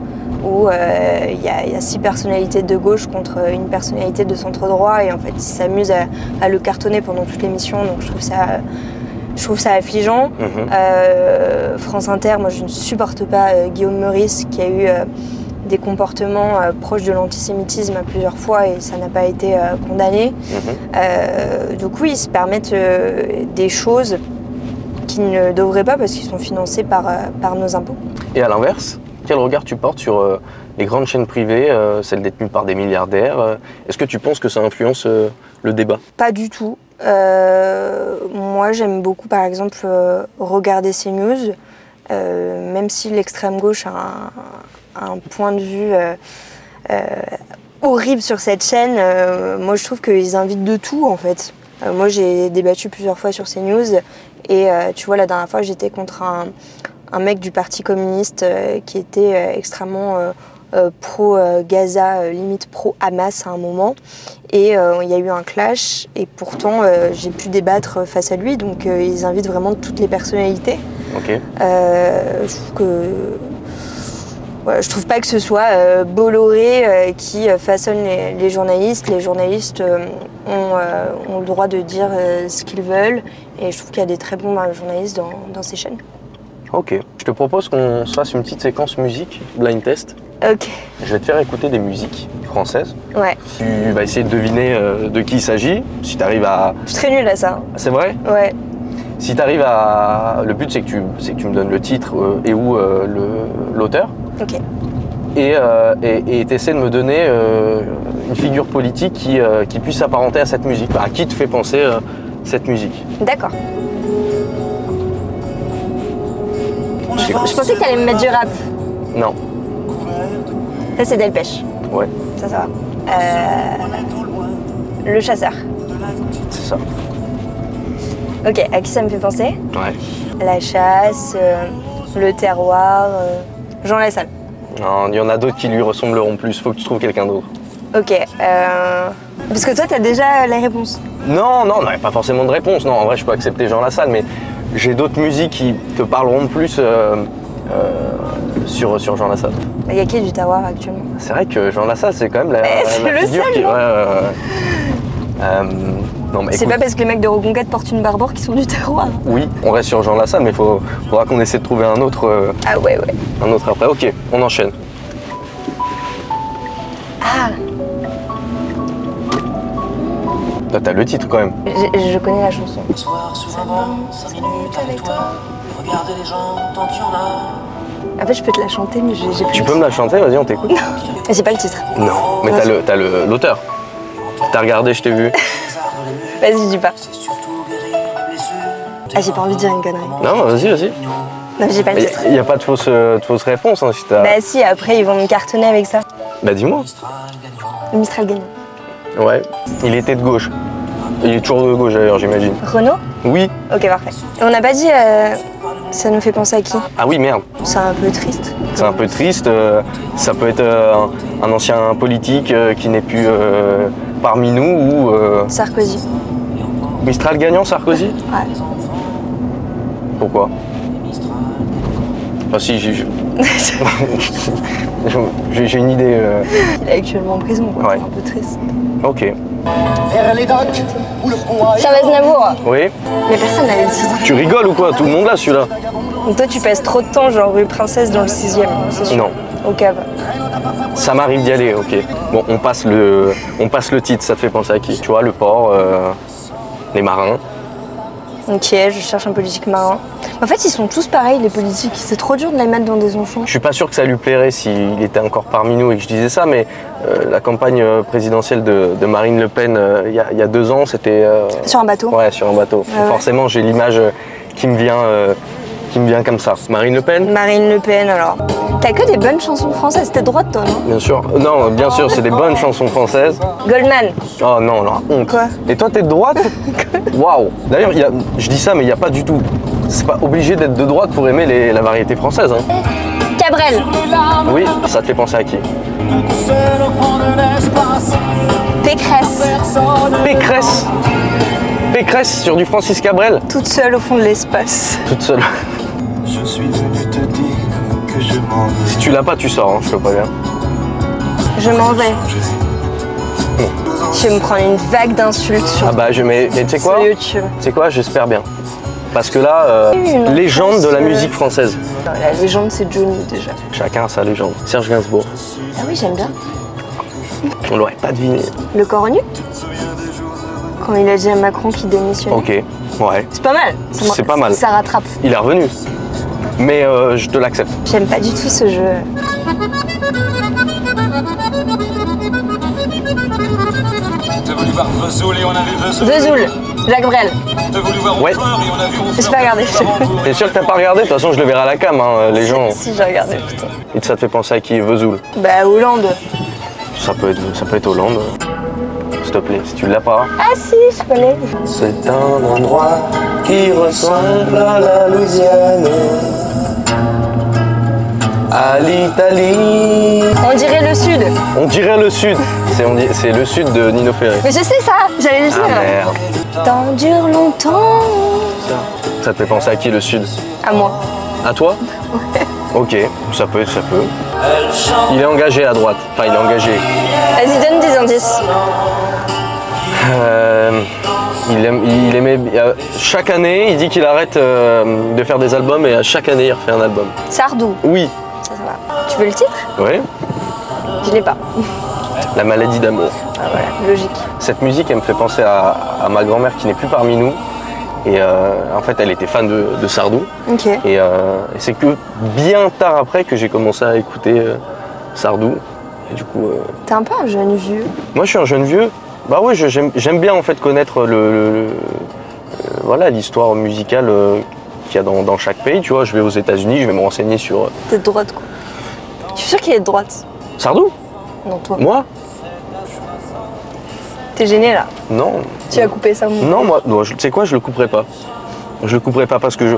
où il y a 6 personnalités de gauche contre une personnalité de centre droit. Et en fait, ils s'amusent à le cartonner pendant toute l'émission. Donc je trouve ça affligeant. France Inter, moi je ne supporte pas Guillaume Meurice qui a eu des comportements proches de l'antisémitisme à plusieurs fois et ça n'a pas été condamné. Donc oui, ils se permettent des choses qu'ils ne devraient pas parce qu'ils sont financés par nos impôts. Et à l'inverse, quel regard tu portes sur les grandes chaînes privées, celles détenues par des milliardaires? Est-ce que tu penses que ça influence le débat? Pas du tout. Moi, j'aime beaucoup, par exemple, regarder CNews, même si l'extrême gauche a un point de vue horrible sur cette chaîne. Moi, je trouve qu'ils invitent de tout, en fait. Moi, j'ai débattu plusieurs fois sur CNews et tu vois, la dernière fois, j'étais contre un mec du Parti communiste qui était extrêmement pro-Gaza, limite pro-Hamas à un moment. Et il y a eu un clash et pourtant j'ai pu débattre face à lui. Donc ils invitent vraiment toutes les personnalités. Okay. Je trouve pas que ce soit Bolloré qui façonne les journalistes. Les journalistes ont le droit de dire ce qu'ils veulent. Et je trouve qu'il y a des très bons journalistes dans ces chaînes. Ok. Je te propose qu'on se fasse une petite séquence musique, blind test. Ok. Je vais te faire écouter des musiques françaises. Ouais. Tu vas essayer de deviner de qui il s'agit. Si tu arrives à... Je suis très nulle à ça. C'est vrai? Ouais. Si tu arrives à... Le but, c'est que tu me donnes le titre et où l'auteur. Ok. Et tu essaies de me donner une figure politique qui puisse s'apparenter à cette musique. À qui te fait penser cette musique? D'accord. Je pensais que tu allais me mettre du rap. Non. Ça, c'est Delpech. Ouais. Ça va. Le chasseur. C'est ça. Ok, à qui ça me fait penser? Ouais. La chasse, le terroir, Jean Lassalle. Non, il y en a d'autres qui lui ressembleront plus. Faut que tu trouves quelqu'un d'autre. Ok. Parce que toi, t'as déjà les réponses. Non, non, pas forcément de réponse. Non, en vrai, je peux accepter Jean Lassalle, mais j'ai d'autres musiques qui te parleront plus sur Jean Lassalle. Il y a qui du Terroir actuellement? C'est vrai que Jean Lassalle, c'est quand même la le figure seul, qui... non non, mais c'est écoute, pas parce que les mecs de Reconquête portent une Barbore qu'ils sont du Terroir. oui, on reste sur Jean Lassalle, mais faudra qu'on essaie de trouver un autre, Ah ouais. un autre après. Ok, on enchaîne. Ah, Toi, t'as le titre quand même. je connais la chanson. Soir sur un banc, 5 minutes avec toi. Regardez les gens tant qu'il y en a. En fait, je peux te la chanter, mais j'ai plus. Tu peux me la chanter? Vas-y, on t'écoute. Mais j'ai pas le titre. Non, mais t'as l'auteur. T'as regardé, je t'ai vu. Vas-y, dis pas. C'est surtout guérir les blessures. Ah, j'ai pas envie de dire une connerie. Non, vas-y. Non, j'ai pas le titre. Il n'y a pas de fausse réponse. Hein, si t'as... Bah si, après, ils vont me cartonner avec ça. Bah dis-moi. Le Mistral gagnant. Ouais, il était de gauche. Il est toujours de gauche d'ailleurs, j'imagine. Renaud? Oui. Ok, parfait. Et on n'a pas dit... ça nous fait penser à qui? Ah oui, merde. C'est un peu triste. C'est un peu triste. Ça peut être un ancien politique qui n'est plus parmi nous ou... Sarkozy. Mistral gagnant, Sarkozy? Ouais. Pourquoi? Ah si, j'ai une idée. Il est actuellement en prison, quoi. Ouais. C'est un peu triste. Ok. Vers les docks où le poids Chavez Navour. Oui. Mais personne n'avait le titre. Tu rigoles ou quoi? Tout le monde là, celui-là? Donc toi, tu passes trop de temps, genre rue Princesse dans le 6e, c'est sûr. Non. Au cave. Ça m'arrive d'y aller, ok. Bon, on passe le titre, ça te fait penser à qui? Tu vois, le port, les marins. Ok, je cherche un politique marin. En fait, ils sont tous pareils, les politiques. C'est trop dur de les mettre dans des enchants. Je suis pas sûr que ça lui plairait s'il était encore parmi nous et que je disais ça, mais la campagne présidentielle de Marine Le Pen, il y a 2 ans, c'était... Sur un bateau. Ouais, sur un bateau. Ouais. Forcément, j'ai l'image qui me vient comme ça. Marine Le Pen? Marine Le Pen, alors. T'as que des bonnes chansons françaises. T'es de droite, toi, non? Bien sûr. Non, bien sûr, c'est des bonnes chansons françaises. Goldman. Oh non, la honte. Quoi? Et toi, t'es de droite? Waouh. D'ailleurs, je dis ça, mais il n'y a pas du tout... C'est pas obligé d'être de droite pour aimer la variété française. Hein. Cabrel. Oui, ça te fait penser à qui? Pécresse. Pécresse. Pécresse sur du Francis Cabrel. Toute seule au fond de l'espace. Toute seule. Je suis venu te dire que je m'en vais. Si tu l'as pas, tu sors, hein, je te préviens. Je m'en vais. Je vais me prendre une vague d'insultes sur Ah bah, mais tu sais quoi? YouTube. Tu sais quoi? J'espère bien. Parce que là, Une légende de la enfance, musique française. La légende, c'est Johnny, déjà. Chacun a sa légende. Serge Gainsbourg. Ah oui, j'aime bien. On l'aurait pas deviné. Le corps nu? Quand il a dit à Macron qu'il démissionnait. Ok, ouais. C'est pas mal. C'est pas mal. Ça rattrape. Il est revenu. Mais je te l'accepte. J'aime pas du tout ce jeu. T'as voulu voir Vesoul et on a vu Vesoul. Vesoul. Jacques Brel. T'as voulu voir Ouais. Honfleur et on a vu Honfleur. J'ai pas regardé. T'es sûr que t'as pas regardé? De toute façon, je le verrai à la cam, hein, les gens. Si, j'ai regardé, putain. Et ça te fait penser à qui? Vesoul. Bah, Hollande. Ça peut être Hollande. S'il te plaît, si tu l'as pas. Ah si, je connais. C'est un endroit qui ressemble à la Louisiane, à l'Italie. On dirait le Sud. On dirait le Sud. C'est le Sud de Nino Ferré. Mais je sais ça, j'allais le dire. Ah merde. Tant dure longtemps. Ça te fait penser à qui, le Sud? À moi. À toi? Ok, ça peut. Il est engagé à droite. Enfin, il est engagé. Vas-y, donne des indices. Il aimait... chaque année, il dit qu'il arrête de faire des albums et à chaque année, il refait un album. Sardou. Oui. Ça va. Tu veux le titre? Oui. Je l'ai pas. La maladie d'amour. Ah voilà, logique. Cette musique, elle me fait penser à ma grand-mère qui n'est plus parmi nous. Et en fait, elle était fan de Sardou. Ok. Et c'est que bien tard après que j'ai commencé à écouter Sardou. Et du coup... T'es un peu un jeune vieux. Moi, je suis un jeune vieux. Bah oui, j'aime bien en fait connaître voilà, l'histoire musicale qu'il y a dans chaque pays. Tu vois, je vais aux États-Unis, je vais me renseigner sur... T'es de droite, quoi. Je suis sûre qu'il est de droite. Sardou? Non, toi. Moi? T'es gêné, là. Non. Tu as coupé ça, mon... Non, moi, tu sais quoi, je le couperai pas. Je le couperai pas parce que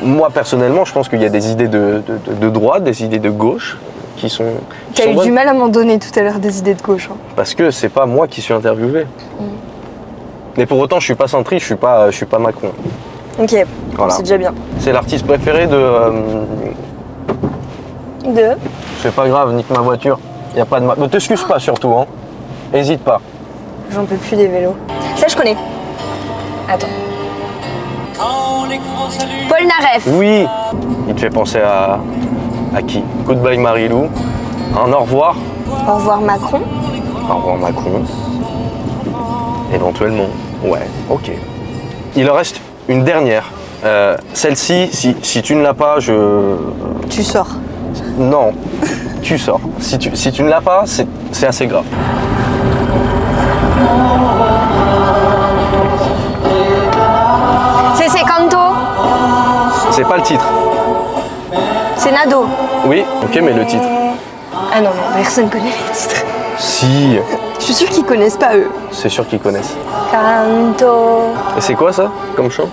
moi, personnellement, je pense qu'il y a des idées de droite, des idées de gauche qui sont. Tu as eu du mal à m'en donner tout à l'heure des idées de gauche. Hein. Parce que c'est pas moi qui suis interviewé. Mais pour autant, je suis pas centriste, je suis pas Macron. Ok, Voilà. c'est déjà bien. C'est l'artiste préféré de. C'est pas grave, nique ma voiture. Y a pas de. Ne t'excuse pas surtout, hein. Hésite pas. J'en peux plus des vélos. Ça, je connais. Attends. Paul Naref. Oui. Il te fait penser à qui? Goodbye Marilou. Un au revoir. Au revoir Macron. Au revoir Macron. Éventuellement. Ouais, ok. Il en reste une dernière. Celle-ci, si tu ne l'as pas, Tu sors. Non, tu sors. Si tu ne l'as pas, c'est assez grave. C'est Canto. C'est pas le titre. C'est Nado. Oui, ok, mais le titre. Ah non, personne connaît les titres. Si, Je suis sûre qu'ils connaissent pas eux. c'est sûr qu'ils connaissent. Canto. Et c'est quoi ça, comme chant?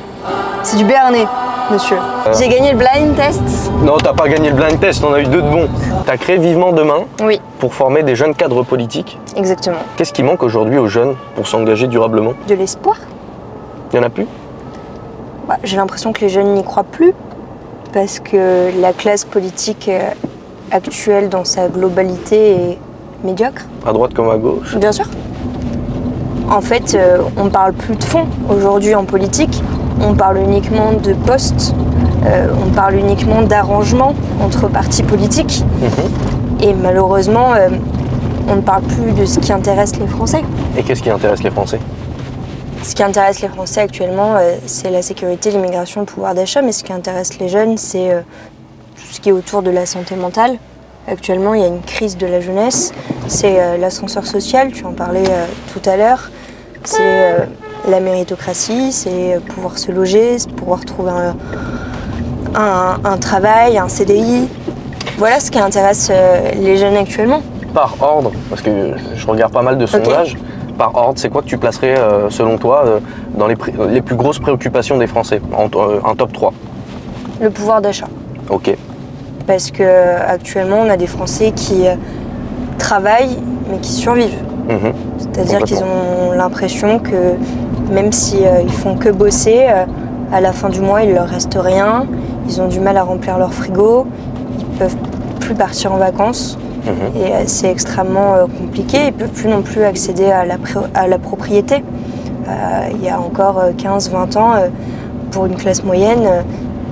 C'est du Béarnais, monsieur. J'ai gagné le blind test. Non, t'as pas gagné le blind test, on a eu 2 de bons. T'as créé Vivement Demain Oui, pour former des jeunes cadres politiques. exactement. Qu'est-ce qui manque aujourd'hui aux jeunes pour s'engager durablement? De l'espoir. Il y en a plus? Bah, j'ai l'impression que les jeunes n'y croient plus parce que la classe politique actuelle dans sa globalité est médiocre. À droite comme à gauche? Bien sûr. En fait, on parle plus de fond aujourd'hui en politique. On parle uniquement de postes. On parle uniquement d'arrangements entre partis politiques. Et malheureusement, on ne parle plus de ce qui intéresse les Français. Et qu'est-ce qui intéresse les Français? Ce qui intéresse les Français actuellement, c'est la sécurité, l'immigration, le pouvoir d'achat. Mais ce qui intéresse les jeunes, c'est tout ce qui est autour de la santé mentale. Actuellement, il y a une crise de la jeunesse. C'est l'ascenseur social, tu en parlais tout à l'heure. C'est la méritocratie, c'est pouvoir se loger, c'est pouvoir trouver un travail, un CDI. Voilà ce qui intéresse les jeunes actuellement. Par ordre, parce que je regarde pas mal de sondages, par ordre, c'est quoi que tu placerais, selon toi, dans les plus grosses préoccupations des Français, un top 3? Le pouvoir d'achat. Ok. Parce qu'actuellement, on a des Français qui travaillent, mais qui survivent. C'est-à-dire qu'ils ont l'impression que même si ils font que bosser, à la fin du mois, il leur reste rien. Ils ont du mal à remplir leur frigo. Ils peuvent plus partir en vacances. Et c'est extrêmement compliqué. Ils peuvent plus non plus accéder à la propriété. Il y a encore 15-20 ans, pour une classe moyenne,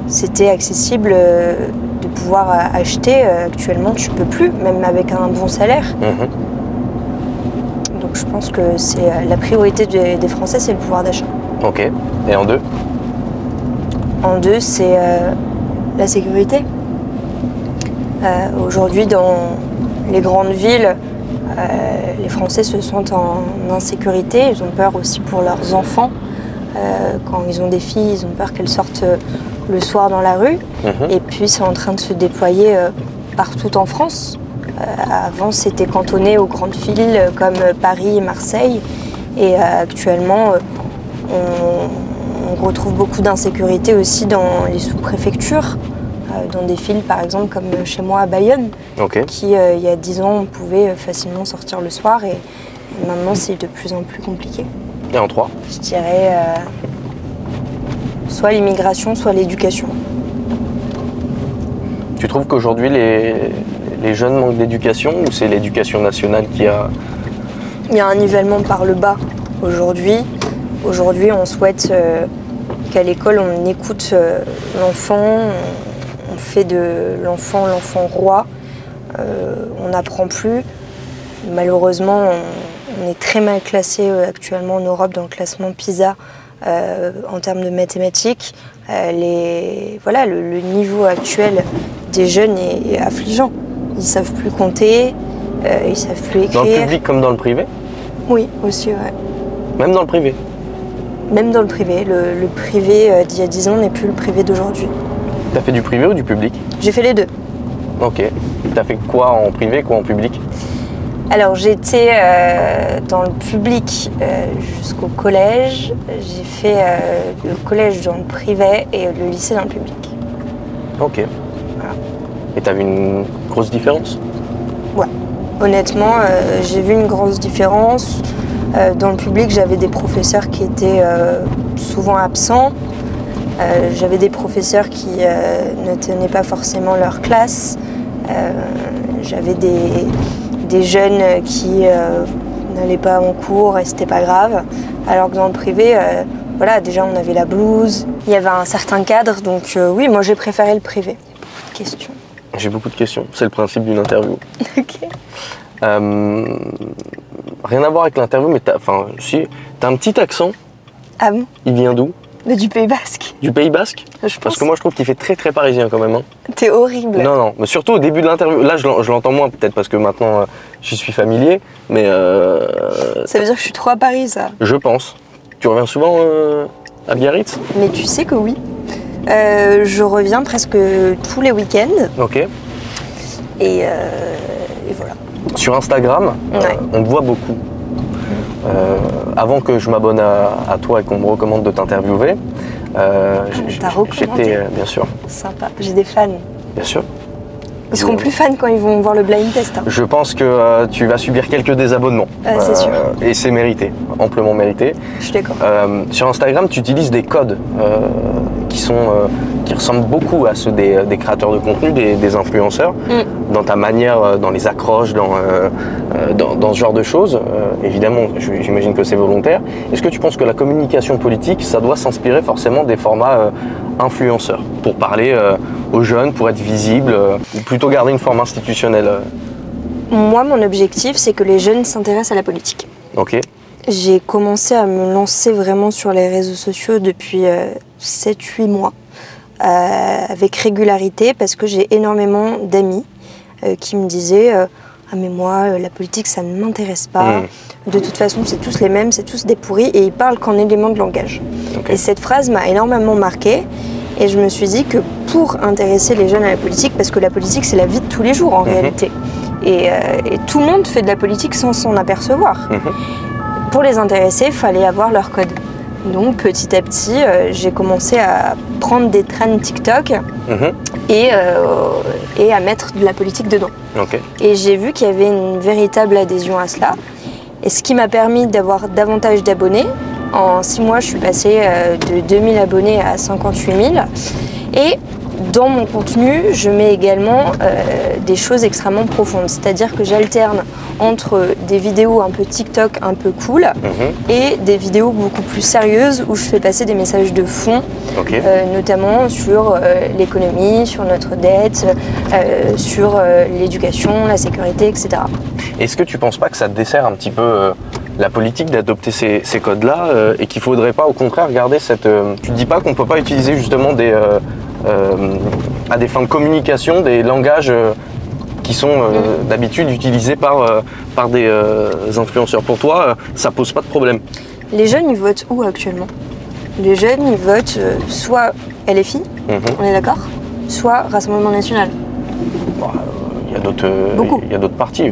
c'était accessible de pouvoir acheter. Actuellement, tu peux plus, même avec un bon salaire. Donc je pense que c'est la priorité des Français, c'est le pouvoir d'achat. Ok. Et en 2? En 2, c'est la sécurité. Aujourd'hui, dans les grandes villes, les Français se sentent en insécurité. Ils ont peur aussi pour leurs enfants. Quand ils ont des filles, ils ont peur qu'elles sortent le soir dans la rue. Et puis c'est en train de se déployer partout en France. Avant, c'était cantonné aux grandes villes comme Paris et Marseille. Et actuellement, on retrouve beaucoup d'insécurité aussi dans les sous-préfectures, dans des villes par exemple comme chez moi à Bayonne, qui il y a 10 ans, on pouvait facilement sortir le soir et maintenant c'est de plus en plus compliqué. Et en 3? Je dirais soit l'immigration, soit l'éducation. Tu trouves qu'aujourd'hui les jeunes manquent d'éducation ou c'est l'éducation nationale qui a... Il y a un nivellement par le bas aujourd'hui. Aujourd'hui, on souhaite qu'à l'école, on écoute l'enfant, on fait de l'enfant roi. On n'apprend plus. Malheureusement, on est très mal classé actuellement en Europe dans le classement PISA en termes de mathématiques. Le niveau actuel des jeunes est affligeant. Ils ne savent plus compter, ils ne savent plus écrire. Dans le public comme dans le privé? Oui, aussi, ouais. Même dans le privé? Même dans le privé. Le privé d'il y a 10 ans n'est plus le privé d'aujourd'hui. T'as fait du privé ou du public? J'ai fait les deux. Ok. T'as fait quoi en privé, quoi en public? Alors j'étais dans le public jusqu'au collège. J'ai fait le collège dans le privé et le lycée dans le public. Ok. Voilà. Et t'as vu une grosse différence? Ouais. Honnêtement, j'ai vu une grosse différence. Dans le public, j'avais des professeurs qui étaient souvent absents. J'avais des professeurs qui ne tenaient pas forcément leur classe. J'avais des jeunes qui n'allaient pas en cours et c'était pas grave. Alors que dans le privé, voilà, déjà on avait la blouse, il y avait un certain cadre, donc oui, moi j'ai préféré le privé. Question. J'ai beaucoup de questions, c'est le principe d'une interview. Ok. Rien à voir avec l'interview, mais t'as un petit accent. Ah bon? Il vient d'où? Du Pays Basque. Du Pays Basque? Je pense. Parce que moi je trouve qu'il fait très très parisien quand même. Hein. T'es horrible. Non, mais surtout au début de l'interview. Là je l'entends moins peut-être parce que maintenant j'y suis familier, mais... Ça veut dire que je suis trop à Paris, ça. Je pense. Tu reviens souvent à Biarritz? Mais tu sais que oui. Je reviens presque tous les week-ends. Ok. Et voilà. Sur Instagram, Ouais. on te voit beaucoup. Avant que je m'abonne à toi et qu'on me recommande de t'interviewer, t'as recommandé? j'étais, bien sûr, Sympa. J'ai des fans. bien sûr. Ils seront plus fans quand ils vont voir le blind test. Hein. Je pense que tu vas subir quelques désabonnements. C'est sûr. Et c'est mérité, amplement mérité. Je suis d'accord. Sur Instagram, tu utilises des codes qui ressemblent beaucoup à ceux des créateurs de contenu, des influenceurs, dans ta manière, dans les accroches, dans ce genre de choses. Évidemment, j'imagine que c'est volontaire. Est-ce que tu penses que la communication politique, ça doit s'inspirer forcément des formats influenceurs pour parler aux jeunes, pour être visible, ou plutôt garder une forme institutionnelle? Moi, mon objectif, c'est que les jeunes s'intéressent à la politique. Ok. J'ai commencé à me lancer vraiment sur les réseaux sociaux depuis 7-8 mois, avec régularité, parce que j'ai énormément d'amis qui me disaient ah mais moi, la politique, ça ne m'intéresse pas. De toute façon, c'est tous les mêmes, c'est tous des pourris, et ils parlent qu'en éléments de langage. Okay. Et cette phrase m'a énormément marquée, et je me suis dit que pour intéresser les jeunes à la politique, parce que la politique, c'est la vie de tous les jours en réalité, et tout le monde fait de la politique sans s'en apercevoir. Pour les intéresser, il fallait avoir leur code. Donc petit à petit, j'ai commencé à prendre des trends TikTok et à mettre de la politique dedans. Okay. Et j'ai vu qu'il y avait une véritable adhésion à cela. Et ce qui m'a permis d'avoir davantage d'abonnés. En 6 mois, je suis passée de 2000 abonnés à 58 000. Et dans mon contenu, je mets également des choses extrêmement profondes. C'est-à-dire que j'alterne entre des vidéos un peu TikTok, un peu cool, et des vidéos beaucoup plus sérieuses où je fais passer des messages de fond, notamment sur l'économie, sur notre dette, sur l'éducation, la sécurité, etc. Est-ce que tu ne penses pas que ça dessert un petit peu la politique d'adopter ces codes-là et qu'il ne faudrait pas au contraire garder cette... Tu ne dis pas qu'on ne peut pas utiliser justement à des fins de communication, des langages qui sont d'habitude utilisés par des influenceurs. Pour toi, ça pose pas de problème? Les jeunes, ils votent où actuellement? Les jeunes, ils votent soit LFI, on est d'accord, soit Rassemblement National. Il y a d'autres partis.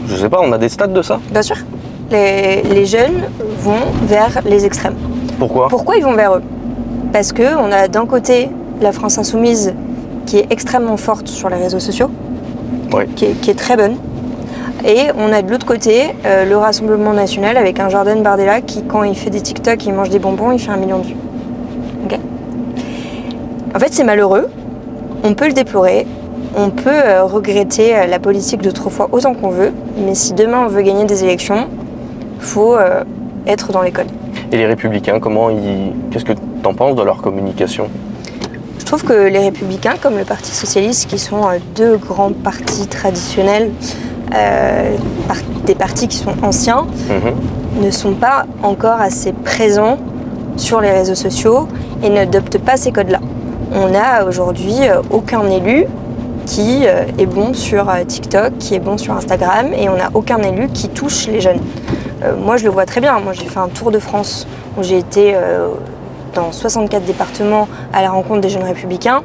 Je sais pas, on a des stats de ça? Bien sûr. Les jeunes vont vers les extrêmes. Pourquoi? Pourquoi ils vont vers eux? Parce qu'on a d'un côté la France Insoumise qui est extrêmement forte sur les réseaux sociaux, qui est très bonne. Et on a de l'autre côté le Rassemblement National avec un Jordan Bardella qui, quand il fait des TikTok, il mange des bonbons, il fait 1 million de vues. Okay. En fait, c'est malheureux. On peut le déplorer. On peut regretter la politique d'autrefois autant qu'on veut. Mais si demain on veut gagner des élections, il faut être dans l'école. Et les Républicains, qu'est-ce que tu en penses de leur communication? Je trouve que les Républicains, comme le Parti Socialiste, qui sont deux grands partis traditionnels, des partis qui sont anciens, ne sont pas encore assez présents sur les réseaux sociaux et n'adoptent pas ces codes-là. On n'a aujourd'hui aucun élu qui est bon sur TikTok, qui est bon sur Instagram, et on n'a aucun élu qui touche les jeunes. Moi, je le vois très bien. Moi, j'ai fait un tour de France où j'ai été dans 64 départements à la rencontre des jeunes républicains.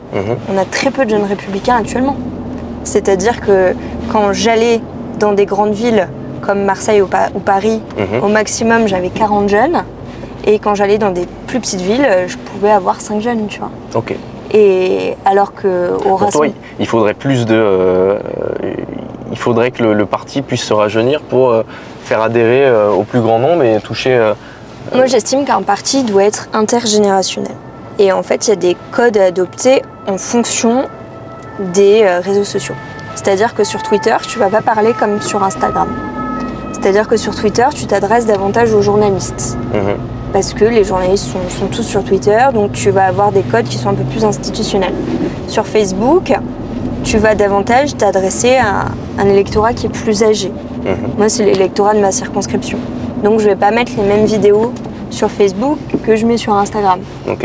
On a très peu de jeunes républicains actuellement. C'est-à-dire que quand j'allais dans des grandes villes comme Marseille ou Paris, au maximum, j'avais 40 jeunes. Et quand j'allais dans des plus petites villes, je pouvais avoir 5 jeunes, tu vois. Ok. Et alors que Pour toi, il faudrait plus de... il faudrait que le parti puisse se rajeunir pour faire adhérer au plus grand nombre et toucher... Moi, j'estime qu'un parti doit être intergénérationnel. Et en fait, il y a des codes à adopter en fonction des réseaux sociaux. C'est-à-dire que sur Twitter, tu ne vas pas parler comme sur Instagram. C'est-à-dire que sur Twitter, tu t'adresses davantage aux journalistes. Parce que les journalistes sont tous sur Twitter, donc tu vas avoir des codes qui sont un peu plus institutionnels. Sur Facebook, tu vas davantage t'adresser à un électorat qui est plus âgé. Moi, c'est l'électorat de ma circonscription. Donc, je ne vais pas mettre les mêmes vidéos sur Facebook que je mets sur Instagram.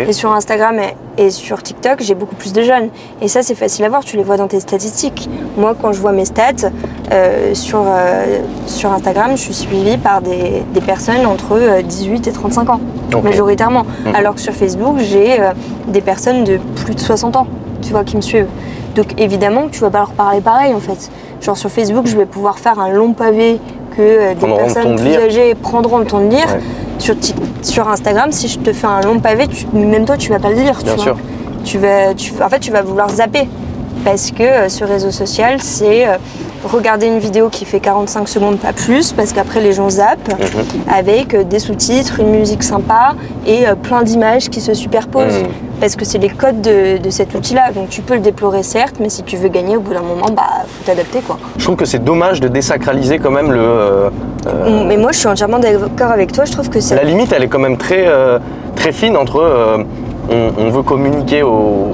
Et sur Instagram et sur TikTok, j'ai beaucoup plus de jeunes. Et ça, c'est facile à voir, tu les vois dans tes statistiques. Moi, quand je vois mes stats, sur Instagram, je suis suivie par des personnes entre 18 et 35 ans, majoritairement. Alors que sur Facebook, j'ai des personnes de plus de 60 ans, tu vois, qui me suivent. Donc évidemment, tu vas pas leur parler pareil, en fait. Genre sur Facebook, je vais pouvoir faire un long pavé que des personnes plus âgées prendront le temps de lire. Sur Instagram, si je te fais un long pavé, même toi, tu vas pas le lire. Bien sûr. En fait, tu vas vouloir zapper. Parce que ce réseau social, c'est regarder une vidéo qui fait 45 secondes, pas plus, parce qu'après les gens zappent, avec des sous-titres, une musique sympa et plein d'images qui se superposent. Parce que c'est les codes de cet outil-là. Donc tu peux le déplorer, certes, mais si tu veux gagner, au bout d'un moment, faut t'adapter, quoi. Je trouve que c'est dommage de désacraliser quand même le... Mais moi, je suis entièrement d'accord avec toi. Je trouve que c'est... La limite, elle est quand même très, très fine entre... on veut communiquer au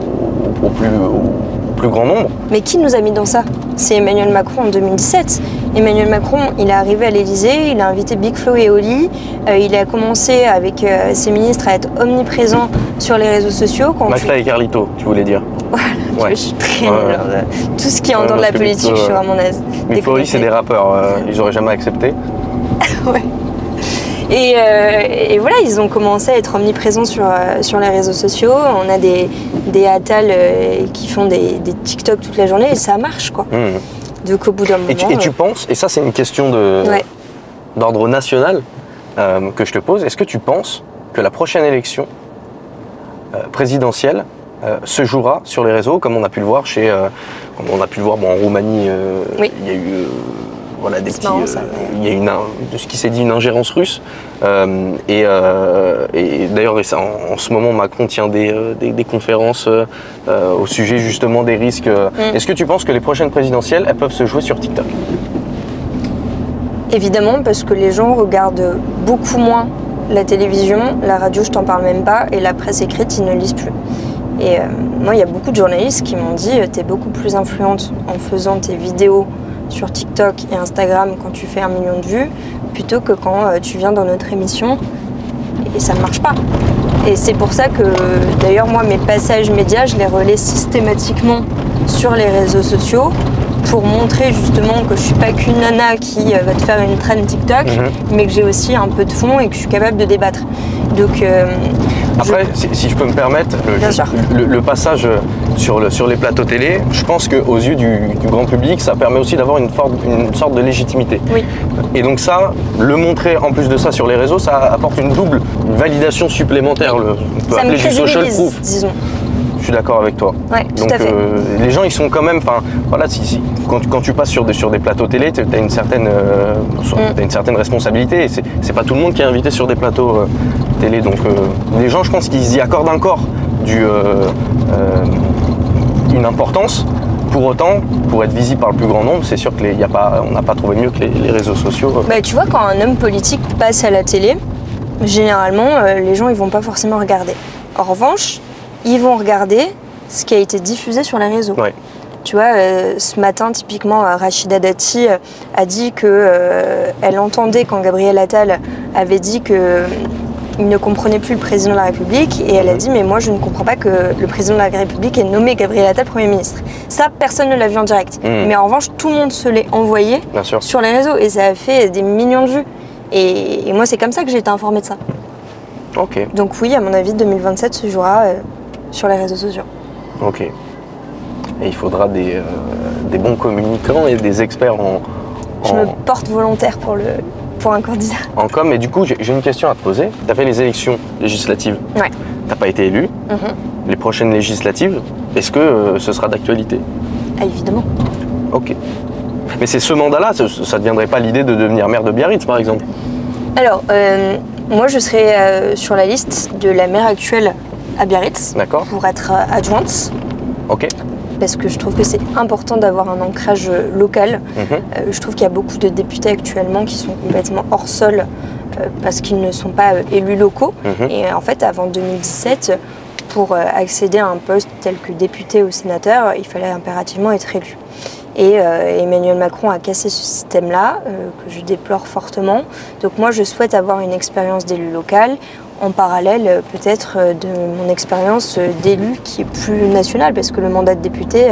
plus grand nombre. Mais qui nous a mis dans ça? C'est Emmanuel Macron en 2017. Emmanuel Macron, il est arrivé à l'Élysée, il a invité Big Flo et Oli, il a commencé avec ses ministres à être omniprésent sur les réseaux sociaux. McFly et Carlito, tu voulais dire. Voilà, je suis très nulle. Tout ce qui est en dehors de la politique, je suis vraiment naze. Big Flo et Oli, c'est des rappeurs, ils auraient jamais accepté. Ouais. Et voilà, ils ont commencé à être omniprésents sur les réseaux sociaux. On a des Attal qui font des TikTok toute la journée et ça marche, quoi. Donc au bout d'un moment... Et tu penses, et ça c'est une question d'ordre national que je te pose, est-ce que tu penses que la prochaine élection présidentielle se jouera sur les réseaux, comme on a pu le voir en Roumanie, il y a eu... Voilà, il y a ce qui s'est dit une ingérence russe et d'ailleurs en ce moment Macron tient des conférences au sujet justement des risques. Est-ce que tu penses que les prochaines présidentielles elles peuvent se jouer sur TikTok? Évidemment, parce que les gens regardent beaucoup moins la télévision, la radio je t'en parle même pas, et la presse écrite ils ne lisent plus. Et moi il y a beaucoup de journalistes qui m'ont dit t'es beaucoup plus influente en faisant tes vidéos sur TikTok et Instagram quand tu fais 1 million de vues, plutôt que quand tu viens dans notre émission et ça ne marche pas. Et c'est pour ça que, d'ailleurs, moi, mes passages médias, je les relais systématiquement sur les réseaux sociaux pour montrer justement que je suis pas qu'une nana qui va te faire une trend TikTok, mais que j'ai aussi un peu de fond et que je suis capable de débattre. Donc, après, si je peux me permettre, le passage sur les plateaux télé, je pense qu'aux yeux du grand public, ça permet aussi d'avoir une sorte de légitimité. Oui. Et donc ça, le montrer en plus de ça sur les réseaux, ça apporte une validation supplémentaire. On peut appeler du social proof. Disons. Je suis d'accord avec toi. Ouais, donc tout à fait. Les gens ils sont quand même, voilà, quand tu passes sur des plateaux télé, tu as une certaine responsabilité. Et c'est pas tout le monde qui est invité sur des plateaux télé. Donc les gens, je pense qu'ils y accordent encore une importance. Pour autant, pour être visible par le plus grand nombre, c'est sûr qu'on n'a pas trouvé mieux que les réseaux sociaux. Bah, tu vois, quand un homme politique passe à la télé, généralement, les gens ils vont pas forcément regarder. En revanche, ils vont regarder ce qui a été diffusé sur les réseaux. Ouais. Tu vois, ce matin, typiquement, Rachida Dati a dit qu'elle entendait quand Gabriel Attal avait dit qu'il ne comprenait plus le président de la République. Et elle a dit, mais moi, je ne comprends pas que le président de la République ait nommé Gabriel Attal Premier ministre. Ça, personne ne l'a vu en direct. Mais en revanche, tout le monde se l'est envoyé sur les réseaux. Et ça a fait des millions de vues. Et moi, c'est comme ça que j'ai été informée de ça. Ok. Donc oui, à mon avis, 2027 se jouera sur les réseaux sociaux. Ok. Et il faudra des bons communicants et des experts Je me porte volontaire pour un candidat. En com, et du coup, j'ai une question à te poser. Tu as fait les élections législatives. Ouais. T'as pas été élu. Les prochaines législatives, est-ce que ce sera d'actualité? Ah, évidemment. Ok. Mais c'est ce mandat-là, ça ne deviendrait pas l'idée de devenir maire de Biarritz, par exemple? Alors, moi, je serai sur la liste de la maire actuelle à Biarritz pour être adjointe. Ok. Parce que je trouve que c'est important d'avoir un ancrage local. Je trouve qu'il y a beaucoup de députés actuellement qui sont complètement hors sol parce qu'ils ne sont pas élus locaux. Et en fait, avant 2017, pour accéder à un poste tel que député ou sénateur, il fallait impérativement être élu. Et Emmanuel Macron a cassé ce système-là, que je déplore fortement. Donc moi, je souhaite avoir une expérience d'élu local, en parallèle peut-être de mon expérience d'élu qui est plus nationale, parce que le mandat de député,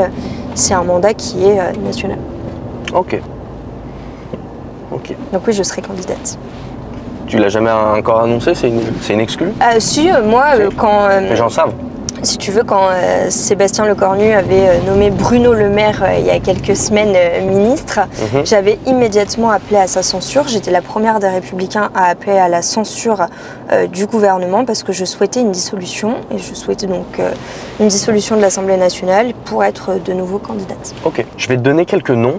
c'est un mandat qui est national. Ok. Donc oui, je serai candidate. Tu l'as jamais encore annoncé? C'est une exclue? Si, moi, quand... Les gens savent. Si tu veux, quand Sébastien Lecornu avait nommé Bruno Le Maire il y a quelques semaines ministre, j'avais immédiatement appelé à sa censure. J'étais la première des Républicains à appeler à la censure du gouvernement parce que je souhaitais une dissolution et je souhaitais donc une dissolution de l'Assemblée nationale pour être de nouveau candidate. Ok, je vais te donner quelques noms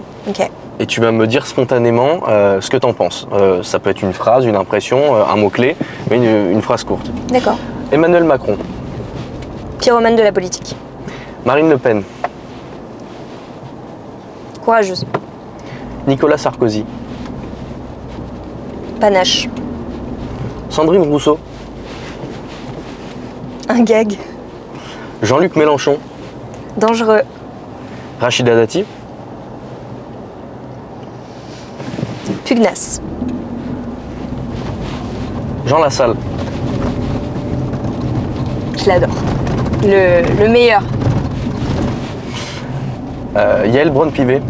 et tu vas me dire spontanément ce que tu en penses. Ça peut être une phrase, une impression, un mot-clé, mais une phrase courte. D'accord. Emmanuel Macron. Pyromane de la politique. Marine Le Pen. Courageuse. Nicolas Sarkozy. Panache. Sandrine Rousseau. Un gag. Jean-Luc Mélenchon. Dangereux. Rachida Dati. Pugnace. Jean Lassalle. Je l'adore. Le meilleur. Yael Braun-Pivet.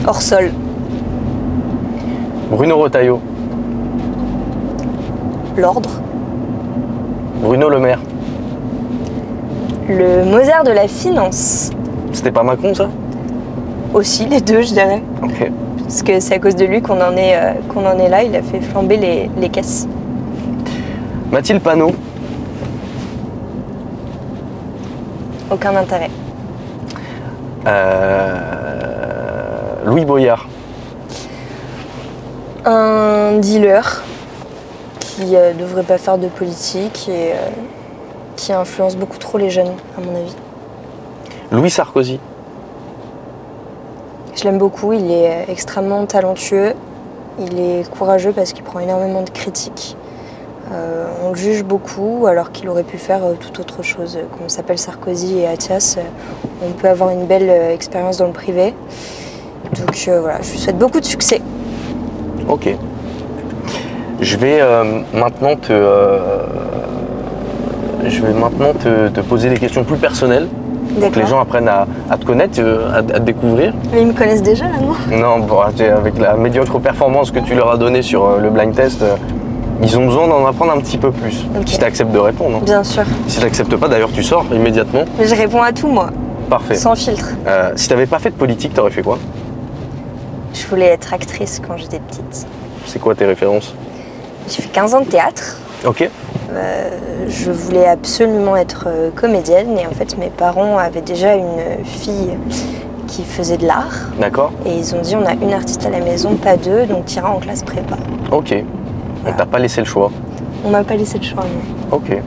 Hors sol. Bruno Retailleau. L'ordre. Bruno Le Maire. Le Mozart de la finance. C'était pas Macron, ça? Aussi, les deux, je dirais. Ok. Parce que c'est à cause de lui qu'on en est là. Il a fait flamber les caisses. Mathilde Panot. Aucun intérêt. Louis Boyard. Un dealer qui devrait pas faire de politique et qui influence beaucoup trop les jeunes, à mon avis. Louis Sarkozy. Je l'aime beaucoup, il est extrêmement talentueux, il est courageux parce qu'il prend énormément de critiques. On le juge beaucoup alors qu'il aurait pu faire tout autre chose. Comme on s'appelle Sarkozy et Athias, on peut avoir une belle expérience dans le privé. Donc voilà, je lui souhaite beaucoup de succès. Ok. Je vais maintenant te poser des questions plus personnelles. Donc les gens apprennent à te connaître, à te découvrir. Mais ils me connaissent déjà, là, non? Non, bon, avec la médiocre performance que tu leur as donnée sur le blind test, ils ont besoin d'en apprendre un petit peu plus. Okay. Si tu acceptes de répondre. Bien sûr. Si tu n'acceptes pas, d'ailleurs, tu sors immédiatement. Mais je réponds à tout, moi. Parfait. Sans filtre. Si tu n'avais pas fait de politique, tu aurais fait quoi? Je voulais être actrice quand j'étais petite. C'est quoi tes références? J'ai fait 15 ans de théâtre. Ok. Je voulais absolument être comédienne et en fait mes parents avaient déjà une fille qui faisait de l'art. D'accord. Et ils ont dit on a une artiste à la maison, pas deux, donc tu iras en classe prépa. Ok. Voilà. On t'a pas laissé le choix. On m'a pas laissé le choix, non. Ok.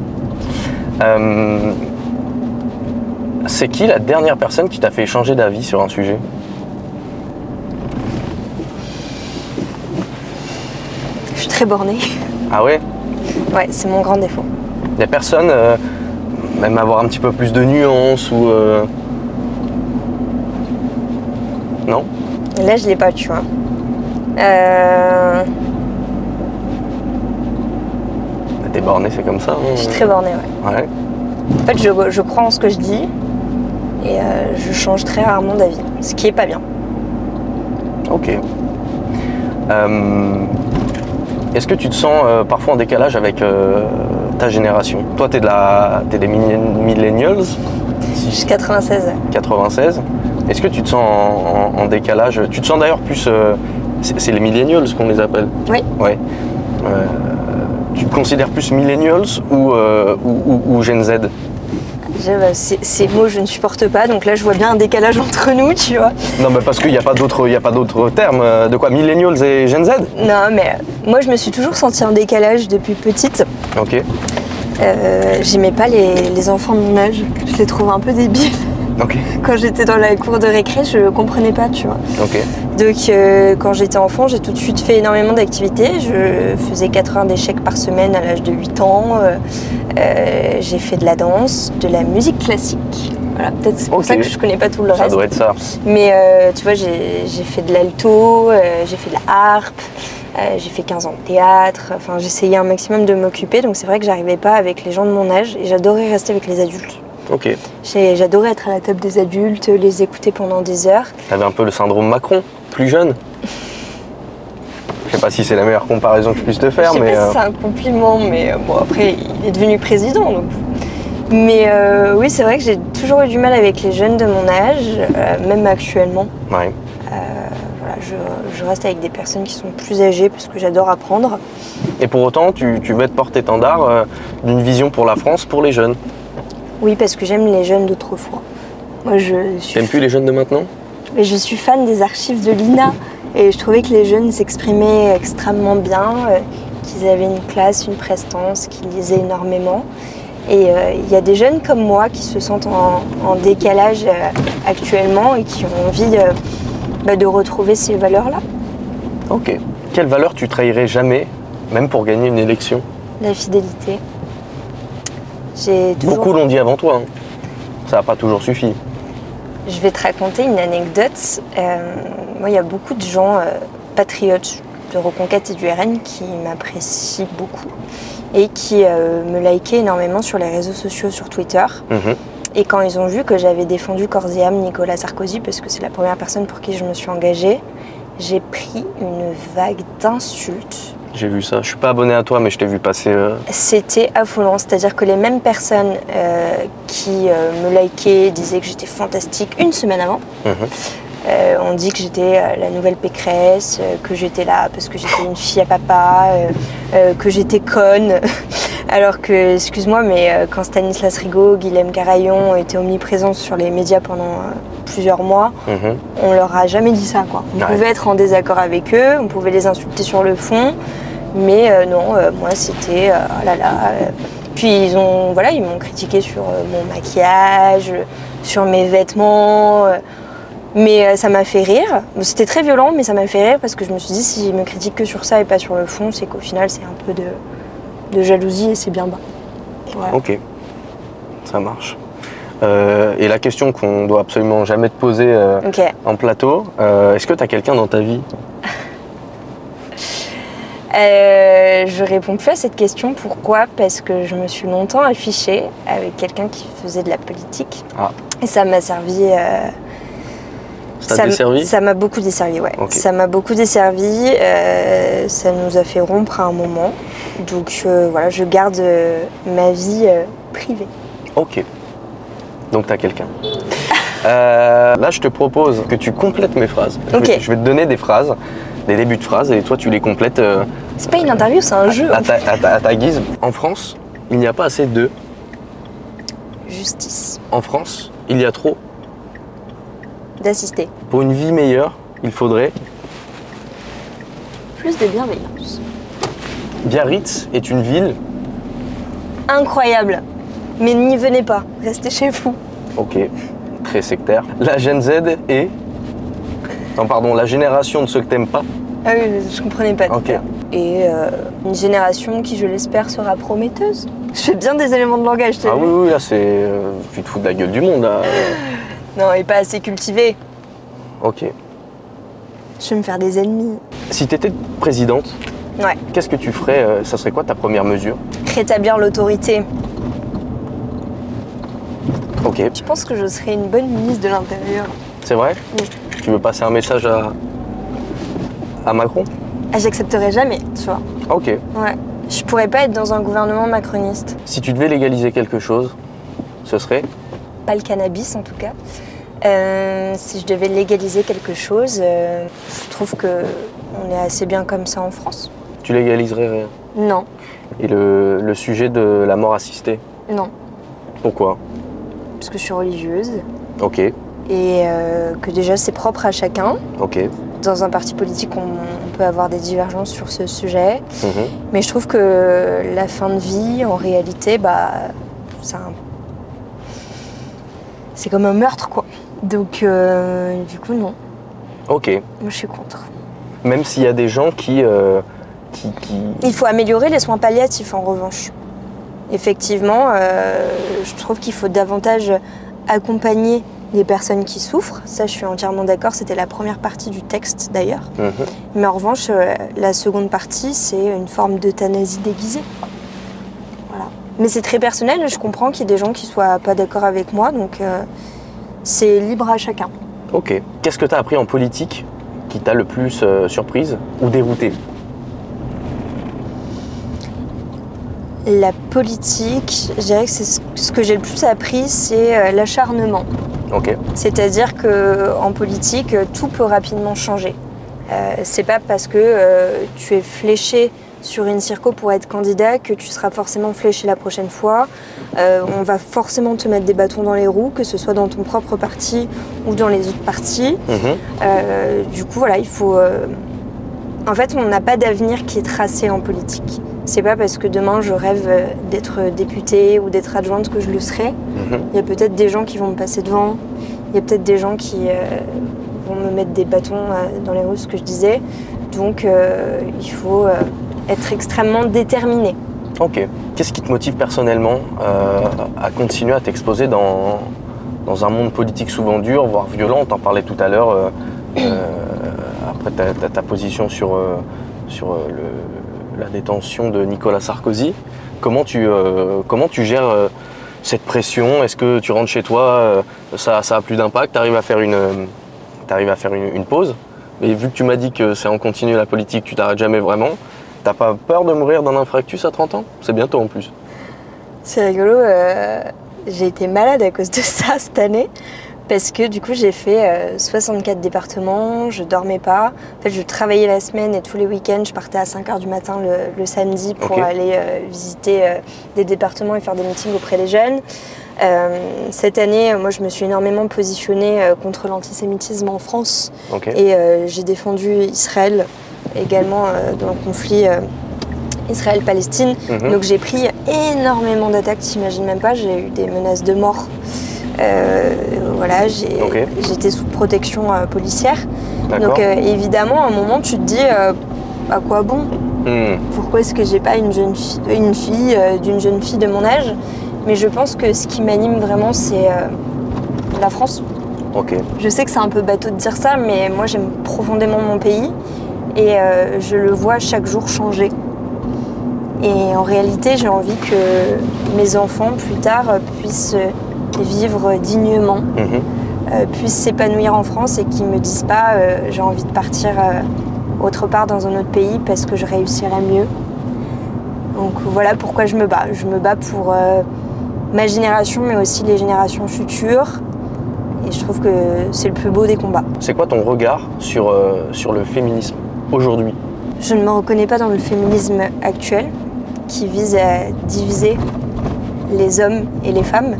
C'est qui la dernière personne qui t'a fait changer d'avis sur un sujet? Je suis très bornée. Ah ouais? Ouais, c'est mon grand défaut. Il y a personne, même avoir un petit peu plus de nuances ou... Non? Là, je l'ai pas, tu vois. T'es borné, c'est comme ça, hein? Je suis très bornée, ouais. Ouais. En fait, je crois en ce que je dis et je change très rarement d'avis, ce qui est pas bien. Ok. Est-ce que tu te sens parfois en décalage avec ta génération? Toi, t'es des millennials? Je suis 96. 96. Est-ce que tu te sens en décalage? Tu te sens d'ailleurs plus... c'est les millennials qu'on les appelle? Oui. Ouais. Tu te considères plus millennials ou Gen Z? Ces mots, je ne supporte pas. Donc là, je vois bien un décalage entre nous, tu vois. Non, mais parce qu'il n'y a pas d'autres termes. De quoi, millennials et Gen Z? Non, mais moi, je me suis toujours sentie en décalage depuis petite. Ok. J'aimais pas les enfants de mon âge. Je les trouve un peu débiles. Ok. Quand j'étais dans la cour de récré, je comprenais pas, tu vois. Ok. Donc quand j'étais enfant, j'ai tout de suite fait énormément d'activités. Je faisais 4 heures d'échecs par semaine à l'âge de 8 ans. J'ai fait de la danse, de la musique classique. Voilà, peut-être c'est pour ça que je connais pas tout le reste. Ça doit être ça. Mais tu vois, j'ai fait de l'alto, j'ai fait de la harpe, j'ai fait 15 ans de théâtre. Enfin, j'essayais un maximum de m'occuper. Donc c'est vrai que j'arrivais pas avec les gens de mon âge et j'adorais rester avec les adultes. Ok. J'adorais être à la table des adultes, les écouter pendant des heures. T'avais un peu le syndrome Macron, plus jeune. Je sais pas si c'est la meilleure comparaison que je puisse te faire, mais... Je sais pas si c'est un compliment, mais bon, après, il est devenu président, donc... Mais oui, c'est vrai que j'ai toujours eu du mal avec les jeunes de mon âge, même actuellement. Ouais. Voilà, je reste avec des personnes qui sont plus âgées parce que j'adore apprendre. Et pour autant, tu veux être porte-étendard d'une vision pour la France, pour les jeunes. Oui, parce que j'aime les jeunes d'autrefois. Moi, T'aimes plus les jeunes de maintenant? Mais je suis fan des archives de l'INA et je trouvais que les jeunes s'exprimaient extrêmement bien, qu'ils avaient une classe, une prestance, qu'ils lisaient énormément. Et il y a des jeunes comme moi qui se sentent en décalage actuellement et qui ont envie de retrouver ces valeurs-là. Ok. Quelle valeur tu trahirais jamais, même pour gagner une élection? La fidélité. Beaucoup l'ont dit avant toi. Hein. Ça n'a pas toujours suffi. Je vais te raconter une anecdote. Moi, il y a beaucoup de gens patriotes de Reconquête et du RN qui m'apprécient beaucoup et qui me likaient énormément sur les réseaux sociaux, sur Twitter. Et quand ils ont vu que j'avais défendu corps et âme Nicolas Sarkozy, parce que c'est la première personne pour qui je me suis engagée, j'ai pris une vague d'insultes. J'ai vu ça. Je suis pas abonné à toi, mais je t'ai vu passer. C'était affolant. C'est-à-dire que les mêmes personnes qui me likaient disaient que j'étais fantastique une semaine avant. On dit que j'étais la nouvelle Pécresse, que j'étais là parce que j'étais une fille à papa, que j'étais conne. Alors que, excuse-moi, mais quand Stanislas Rigaud, Guilhem Carayon étaient omniprésents sur les médias pendant plusieurs mois, on leur a jamais dit ça, quoi. On pouvait être en désaccord avec eux, on pouvait les insulter sur le fond, mais non, moi c'était oh là là. Puis ils m'ont critiqué sur mon maquillage, sur mes vêtements. Mais ça m'a fait rire. C'était très violent, mais ça m'a fait rire parce que je me suis dit, s'ils me critiquent que sur ça et pas sur le fond, c'est qu'au final, c'est un peu de jalousie et c'est bien bas. Voilà. Ok, ça marche. Et la question qu'on doit absolument jamais te poser en plateau, est-ce que tu as quelqu'un dans ta vie? Je réponds plus à cette question. Pourquoi? Parce que je me suis longtemps affichée avec quelqu'un qui faisait de la politique. Et ça m'a servi... Ça t'a desservi? Ça m'a beaucoup desservi, ouais. Okay. Ça m'a beaucoup desservi. Ça nous a fait rompre à un moment. Donc voilà, je garde ma vie privée. Ok. Donc t'as quelqu'un. Là, je te propose que tu complètes mes phrases. Okay. Je vais te donner des phrases, des débuts de phrases, et toi tu les complètes. C'est pas une interview, c'est un jeu. À ta guise. En France, il n'y a pas assez de... Justice. En France, il y a trop... D'assister. Pour une vie meilleure, il faudrait... Plus de bienveillance. Biarritz est une ville... Incroyable. Mais n'y venez pas, restez chez vous. Ok, très sectaire. La Gen Z est... Non, pardon, la génération de ceux que t'aimes pas. Ah oui, je comprenais pas. Ok. Et une génération qui, je l'espère, sera prometteuse. Je fais bien des éléments de langage, t'as vu? Oui, là, c'est... tu te fous de la gueule du monde, là. Non, et pas assez cultivée. Ok. Je vais me faire des ennemis. Si t'étais présidente, ouais. Qu'est-ce que tu ferais? Ça serait quoi ta première mesure? Rétablir l'autorité. Ok. Je pense que je serais une bonne ministre de l'Intérieur. C'est vrai? Oui. Tu veux passer un message à Macron? Ah, j'accepterai jamais, tu vois. Ok. Ouais. Je pourrais pas être dans un gouvernement macroniste. Si tu devais légaliser quelque chose, ce serait? Pas le cannabis, en tout cas. Si je devais légaliser quelque chose, je trouve qu'on est assez bien comme ça en France. Tu légaliserais rien? Non. Et le sujet de la mort assistée? Non. Pourquoi? parce que je suis religieuse. Ok, Et que déjà c'est propre à chacun. ok. Dans un parti politique, on peut avoir des divergences sur ce sujet. Mhm. Mais je trouve que la fin de vie, en réalité, c'est comme un meurtre, quoi. Donc, du coup, non. Ok. Moi, je suis contre. Même s'il y a des gens qui... Il faut améliorer les soins palliatifs, en revanche. Effectivement, je trouve qu'il faut davantage accompagner les personnes qui souffrent. Ça, je suis entièrement d'accord. C'était la première partie du texte, d'ailleurs. Mhm. Mais en revanche, la seconde partie, c'est une forme d'euthanasie déguisée. Voilà. Mais c'est très personnel. Je comprends qu'il y ait des gens qui ne soient pas d'accord avec moi. Donc, c'est libre à chacun. Ok. Qu'est-ce que tu as appris en politique qui t'a le plus surprise ou déroutée? La politique, je dirais que c'est ce que j'ai le plus appris, c'est l'acharnement. Ok. C'est-à-dire qu'en politique, tout peut rapidement changer. C'est pas parce que tu es fléché sur une circo pour être candidat que tu seras forcément fléché la prochaine fois. On va forcément te mettre des bâtons dans les roues, que ce soit dans ton propre parti ou dans les autres partis. Du coup, voilà, il faut... En fait, on n'a pas d'avenir qui est tracé en politique. C'est pas parce que demain je rêve d'être députée ou d'être adjointe que je le serai. Il y a peut-être des gens qui vont me passer devant. Il y a peut-être des gens qui vont me mettre des bâtons dans les roues, ce que je disais. Donc, il faut être extrêmement déterminé. Ok. Qu'est-ce qui te motive personnellement à continuer à t'exposer dans un monde politique souvent dur, voire violent? On t'en parlait tout à l'heure, après ta position sur la détention de Nicolas Sarkozy. Comment tu gères cette pression? Est-ce que tu rentres chez toi, ça a plus d'impact, tu arrives à faire une pause? Mais vu que tu m'as dit que c'est en continu la politique, tu t'arrêtes jamais vraiment, t'as pas peur de mourir d'un infarctus à 30 ans? C'est bientôt en plus. C'est rigolo, j'ai été malade à cause de ça cette année. Parce que du coup j'ai fait 64 départements, je dormais pas. En fait je travaillais la semaine et tous les week-ends je partais à 5h du matin le samedi pour aller visiter des départements et faire des meetings auprès des jeunes. Cette année, moi je me suis énormément positionnée contre l'antisémitisme en France. Et j'ai défendu Israël également dans le conflit Israël-Palestine. Donc j'ai pris énormément d'attaques, t'imagines même pas, j'ai eu des menaces de mort. Voilà, j'étais sous protection policière. Donc évidemment, à un moment, tu te dis à quoi bon? Pourquoi est-ce que j'ai pas d'une jeune fille de mon âge? Mais je pense que ce qui m'anime vraiment, c'est la France. Je sais que c'est un peu bateau de dire ça, mais moi j'aime profondément mon pays et je le vois chaque jour changer. Et en réalité, j'ai envie que mes enfants, plus tard, puissent vivre dignement, puissent s'épanouir en France et qu'ils ne me disent pas j'ai envie de partir autre part dans un autre pays parce que je réussirai mieux. Donc voilà pourquoi je me bats. Je me bats pour ma génération mais aussi les générations futures et je trouve que c'est le plus beau des combats. C'est quoi ton regard sur le féminisme aujourd'hui? Je ne me reconnais pas dans le féminisme actuel qui vise à diviser les hommes et les femmes.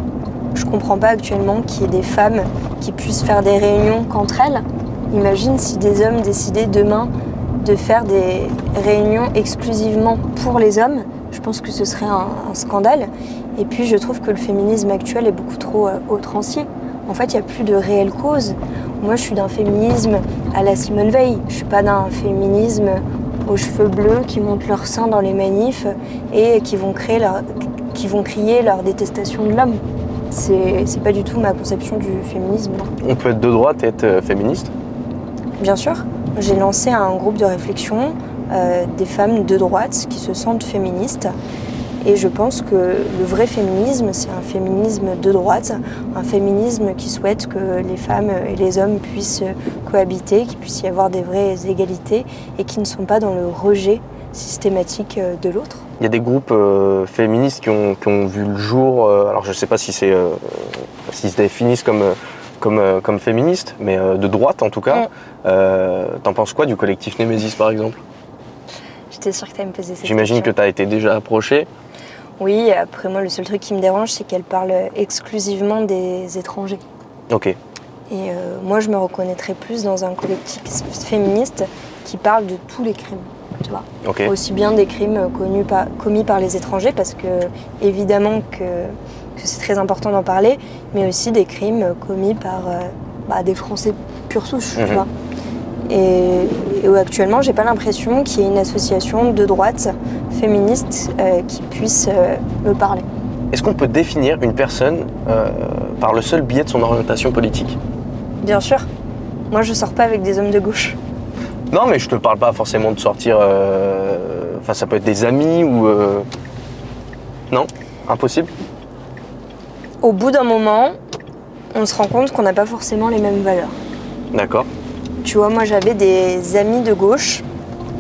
Je ne comprends pas actuellement qu'il y ait des femmes qui puissent faire des réunions qu'entre elles. Imagine si des hommes décidaient demain de faire des réunions exclusivement pour les hommes. Je pense que ce serait un scandale. Et puis je trouve que le féminisme actuel est beaucoup trop outrancier. En fait, il n'y a plus de réelle cause. Moi, je suis d'un féminisme à la Simone Veil. Je ne suis pas d'un féminisme aux cheveux bleus qui montent leurs seins dans les manifs et qui vont crier leur détestation de l'homme. C'est pas du tout ma conception du féminisme. Non. On peut être de droite et être féministe? Bien sûr. J'ai lancé un groupe de réflexion des femmes de droite qui se sentent féministes. Et je pense que le vrai féminisme, c'est un féminisme de droite, un féminisme qui souhaite que les femmes et les hommes puissent cohabiter, qu'il puisse y avoir des vraies égalités et qui ne sont pas dans le rejet systématique de l'autre. Il y a des groupes féministes qui ont vu le jour, alors je ne sais pas si s'ils se définissent comme féministes, mais de droite en tout cas. T'en penses quoi du collectif Némésis par exemple? J'étais sûre que tu allais me poser cette question. J'imagine que tu as été déjà approché. Oui, après moi, le seul truc qui me dérange, c'est qu'elle parle exclusivement des étrangers. Ok. Et moi, je me reconnaîtrais plus dans un collectif féministe qui parle de tous les crimes, tu vois. Ok. Aussi bien des crimes commis par les étrangers, parce que évidemment que c'est très important d'en parler, mais aussi des crimes commis par des Français pure souche, tu vois. Et actuellement, j'ai pas l'impression qu'il y ait une association de droite féministe qui puisse me parler. Est-ce qu'on peut définir une personne par le seul biais de son orientation politique? Bien sûr. Moi, je sors pas avec des hommes de gauche. Non, mais je te parle pas forcément de sortir... Enfin, ça peut être des amis ou... Non? Impossible? Au bout d'un moment, on se rend compte qu'on n'a pas forcément les mêmes valeurs. D'accord. Tu vois, moi, j'avais des amis de gauche.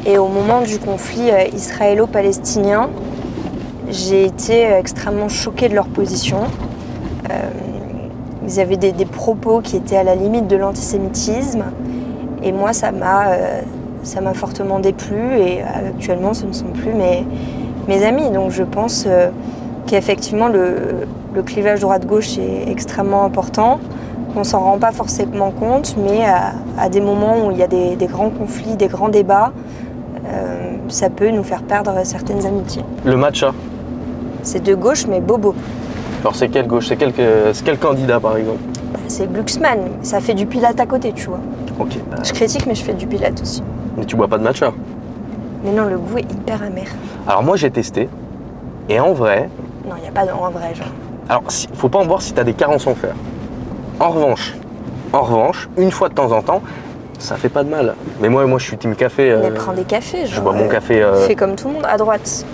Et au moment du conflit israélo-palestinien, j'ai été extrêmement choquée de leur position. Ils avaient des propos qui étaient à la limite de l'antisémitisme. Et moi, ça m'a fortement déplu. Et actuellement, ce ne sont plus mes amis. Donc je pense qu'effectivement, le clivage droite-gauche est extrêmement important. On s'en rend pas forcément compte, mais à des moments où il y a des grands conflits, des grands débats, ça peut nous faire perdre certaines amitiés. Le matcha? C'est de gauche, mais bobo. Alors c'est quelle gauche? C'est quel candidat par exemple? C'est Glucksmann, ça fait du pilate à côté, tu vois. Ok. Je critique, mais je fais du pilate aussi. Mais tu bois pas de matcha? Mais non, le goût est hyper amer. Alors moi j'ai testé, et en vrai... Non, il n'y a pas en vrai, genre. Alors, faut pas en boire si t'as des carences en fer. En revanche, une fois de temps en temps, ça fait pas de mal. Mais moi je suis team café. Mais prends des cafés, genre. Je bois mon café. Fais comme tout le monde, à droite.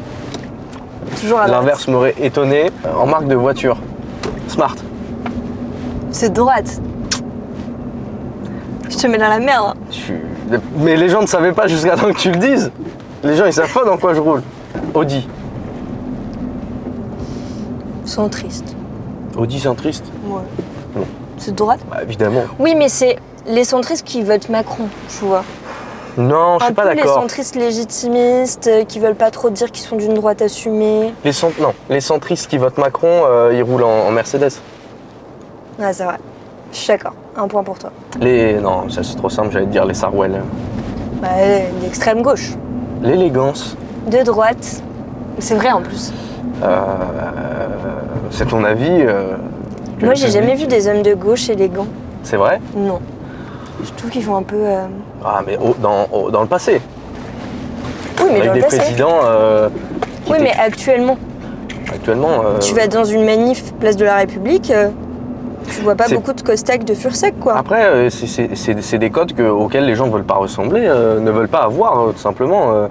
Toujours à droite. L'inverse m'aurait étonné. En marque de voiture, Smart. C'est droite. Je te mets dans la merde. Mais les gens ne savaient pas jusqu'à temps que tu le dises. Les gens ils savent pas dans quoi je roule. Audi. Centriste. Audi centriste? Ouais. Non. C'est droite? Bah évidemment. Oui, mais c'est les centristes qui votent Macron, tu vois. Non, je suis pas Les d'accord. centristes légitimistes qui veulent pas trop dire qu'ils sont d'une droite assumée. Non, les centristes qui votent Macron, ils roulent en Mercedes. Ouais, c'est vrai. Je suis d'accord. Un point pour toi. Non, ça c'est trop simple, j'allais te dire les Sarwell. Ouais, d'extrême gauche. L'élégance. De droite. C'est vrai en plus. C'est ton avis Moi, j'ai jamais vu des hommes de gauche élégants. C'est vrai? Non. Je trouve qu'ils font un peu... Ah, mais dans le passé. Oui, mais Avec dans des le passé. présidents Oui, mais actuellement. Actuellement... Tu vas dans une manif place de la République, tu vois pas beaucoup de costaques de Fursac, quoi. Après, c'est des codes auxquels les gens ne veulent pas ressembler, ne veulent pas avoir, tout simplement.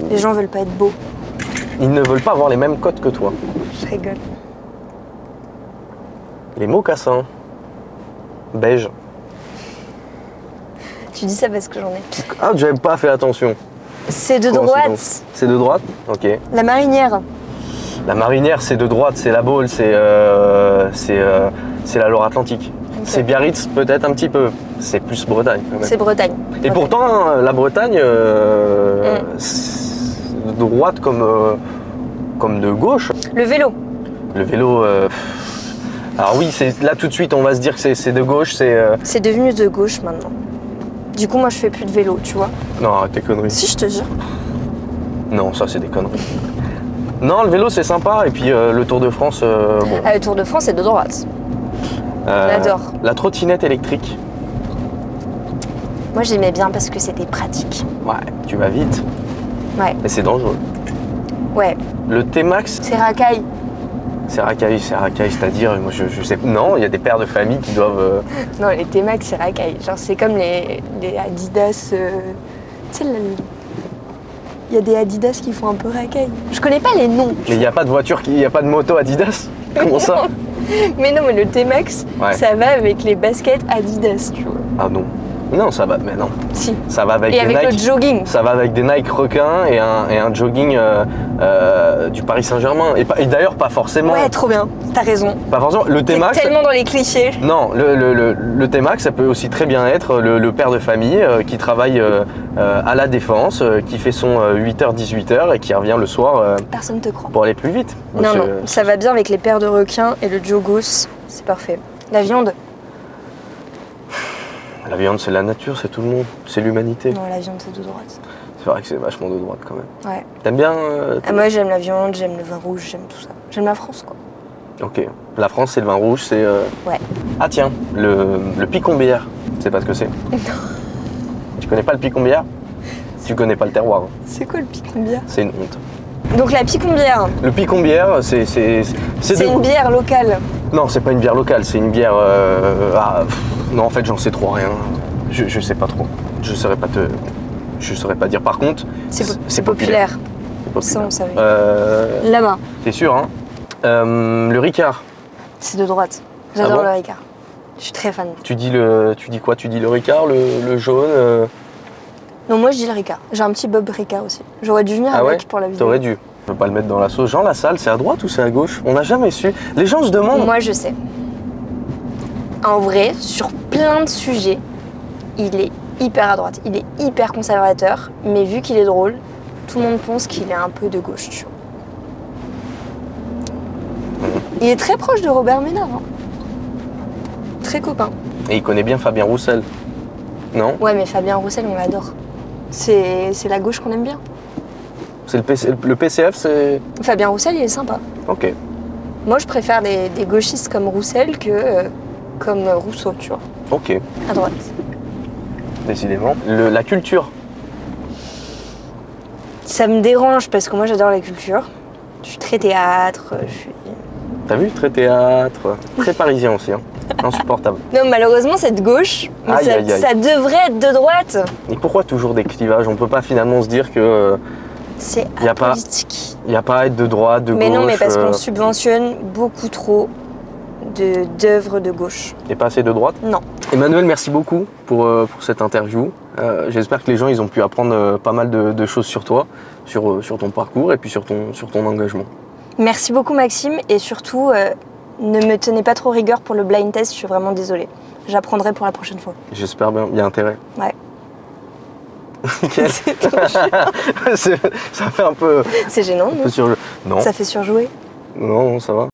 Les gens veulent pas être beaux. Ils ne veulent pas avoir les mêmes codes que toi. Je rigole. Les mocassins. Beige. Tu dis ça parce que j'en ai. Ah, j'avais pas fait attention. C'est de Coïncidence. droite. C'est de droite? Ok. La marinière. La marinière, c'est de droite, c'est la Baule, c'est la Loire-Atlantique. Okay. C'est Biarritz, peut-être un petit peu. C'est plus Bretagne, quand même. C'est Bretagne. Et pourtant, la Bretagne, c'est de droite comme de gauche. Le vélo. Le vélo... Alors oui, là tout de suite, on va se dire que c'est de gauche, C'est devenu de gauche maintenant. Du coup, moi, je fais plus de vélo, tu vois. Non, arrête tes conneries. Si, je te jure. Non, ça, c'est des conneries. Non, le vélo, c'est sympa. Et puis, le Tour de France, bon... Ah, le Tour de France, c'est de droite. J'adore. La trottinette électrique. Moi, j'aimais bien parce que c'était pratique. Ouais, tu vas vite. Ouais. Mais c'est dangereux. Ouais. Le T-Max, C'est racaille. c'est racaille, c'est-à-dire, moi je sais, non, il y a des pères de famille qui doivent... Non, les T-Max, c'est racaille. Genre, c'est comme les Adidas. Tu sais, il y a des Adidas qui font un peu racaille. Je connais pas les noms. Mais il n'y a pas de voiture, il n'y a pas de moto Adidas? Comment ça? Mais non, mais le T-Max, Ouais. ça va avec les baskets Adidas, tu vois. Ah non. Non, ça va, mais non. Si. Ça va avec Et des avec Nike. le jogging. Ça va avec des Nike requins et un jogging du Paris Saint-Germain. Et d'ailleurs, pas forcément. Ouais, trop bien. T'as raison. Pas forcément. Le T'es T-Max. tellement dans les clichés. Non, le T-Max, ça peut aussi très bien être le père de famille qui travaille à la Défense, qui fait son 8h-18h et qui revient le soir Personne te croit. pour aller plus vite. Non, non, ça va bien avec les paires de requins et le jogos. C'est parfait. La viande. La viande, c'est la nature, c'est tout le monde, c'est l'humanité. Non, la viande, c'est de droite. C'est vrai que c'est vachement de droite quand même. Ouais. T'aimes bien Moi, j'aime la viande, j'aime le vin rouge, j'aime tout ça. J'aime la France, quoi. Ok. La France, c'est le vin rouge, c'est... Ouais. Ah tiens, le picombière. Tu sais pas ce que c'est? Non. Tu connais pas le picombière? Tu connais pas le terroir. Hein. C'est quoi le picombière? C'est une honte. Donc la picombière, Le picombière, c'est c'est une bière locale. Non, c'est pas une bière locale, c'est une bière... non, en fait, j'en sais trop rien. Je sais pas trop. Je saurais pas dire. Par contre, C'est populaire. C'est Ça, on savait. populaire. Là-bas, T'es sûr, hein? Le Ricard. c'est de droite. J'adore Ah bon le Ricard. Je suis très fan. Tu dis quoi? Tu dis le Ricard, le jaune Non, moi, je dis le Ricard. J'ai un petit Bob Ricard aussi. J'aurais dû venir Ah avec ouais? pour la vidéo. T'aurais dû. Je peux pas le mettre dans la sauce. Jean Lassalle, c'est à droite ou c'est à gauche? On n'a jamais su. Les gens se demandent. Moi, je sais. En vrai, sur plein de sujets, il est hyper à droite. Il est hyper conservateur. Mais vu qu'il est drôle, tout le monde pense qu'il est un peu de gauche, tu vois. Il est très proche de Robert Ménard. Hein. Très copain. Et il connaît bien Fabien Roussel. Non? Ouais, mais Fabien Roussel, on l'adore. C'est la gauche qu'on aime bien. C'est le PCF, c'est... Fabien Roussel, il est sympa. Ok. Moi, je préfère des gauchistes comme Roussel que comme Rousseau, tu vois, Ok. à droite. Décidément. La culture. Ça me dérange parce que moi, j'adore la culture. Je suis très théâtre, je suis... T'as vu? Très théâtre. Très parisien aussi. Hein. Insupportable. Non, malheureusement, c'est de gauche, mais Aïe, ça, aïe, aïe. ça devrait être de droite. Et pourquoi toujours des clivages? On peut pas finalement se dire que C'est Y a pas- apolitique. il n'y a pas à être de droite, de Mais gauche. non, mais parce qu'on subventionne beaucoup trop d'œuvres de gauche. Et pas assez de droite. Non. Emmanuel, merci beaucoup pour cette interview. J'espère que les gens ils ont pu apprendre pas mal de choses sur toi, sur ton parcours et puis sur ton engagement. Merci beaucoup, Maxime, et surtout, ne me tenez pas trop rigueur pour le blind test, je suis vraiment désolée. J'apprendrai pour la prochaine fois. J'espère bien, il y a intérêt. Ouais. Nickel. Ça fait un peu C'est gênant, non? surjeu. Non, Ça fait surjouer. non, ça va.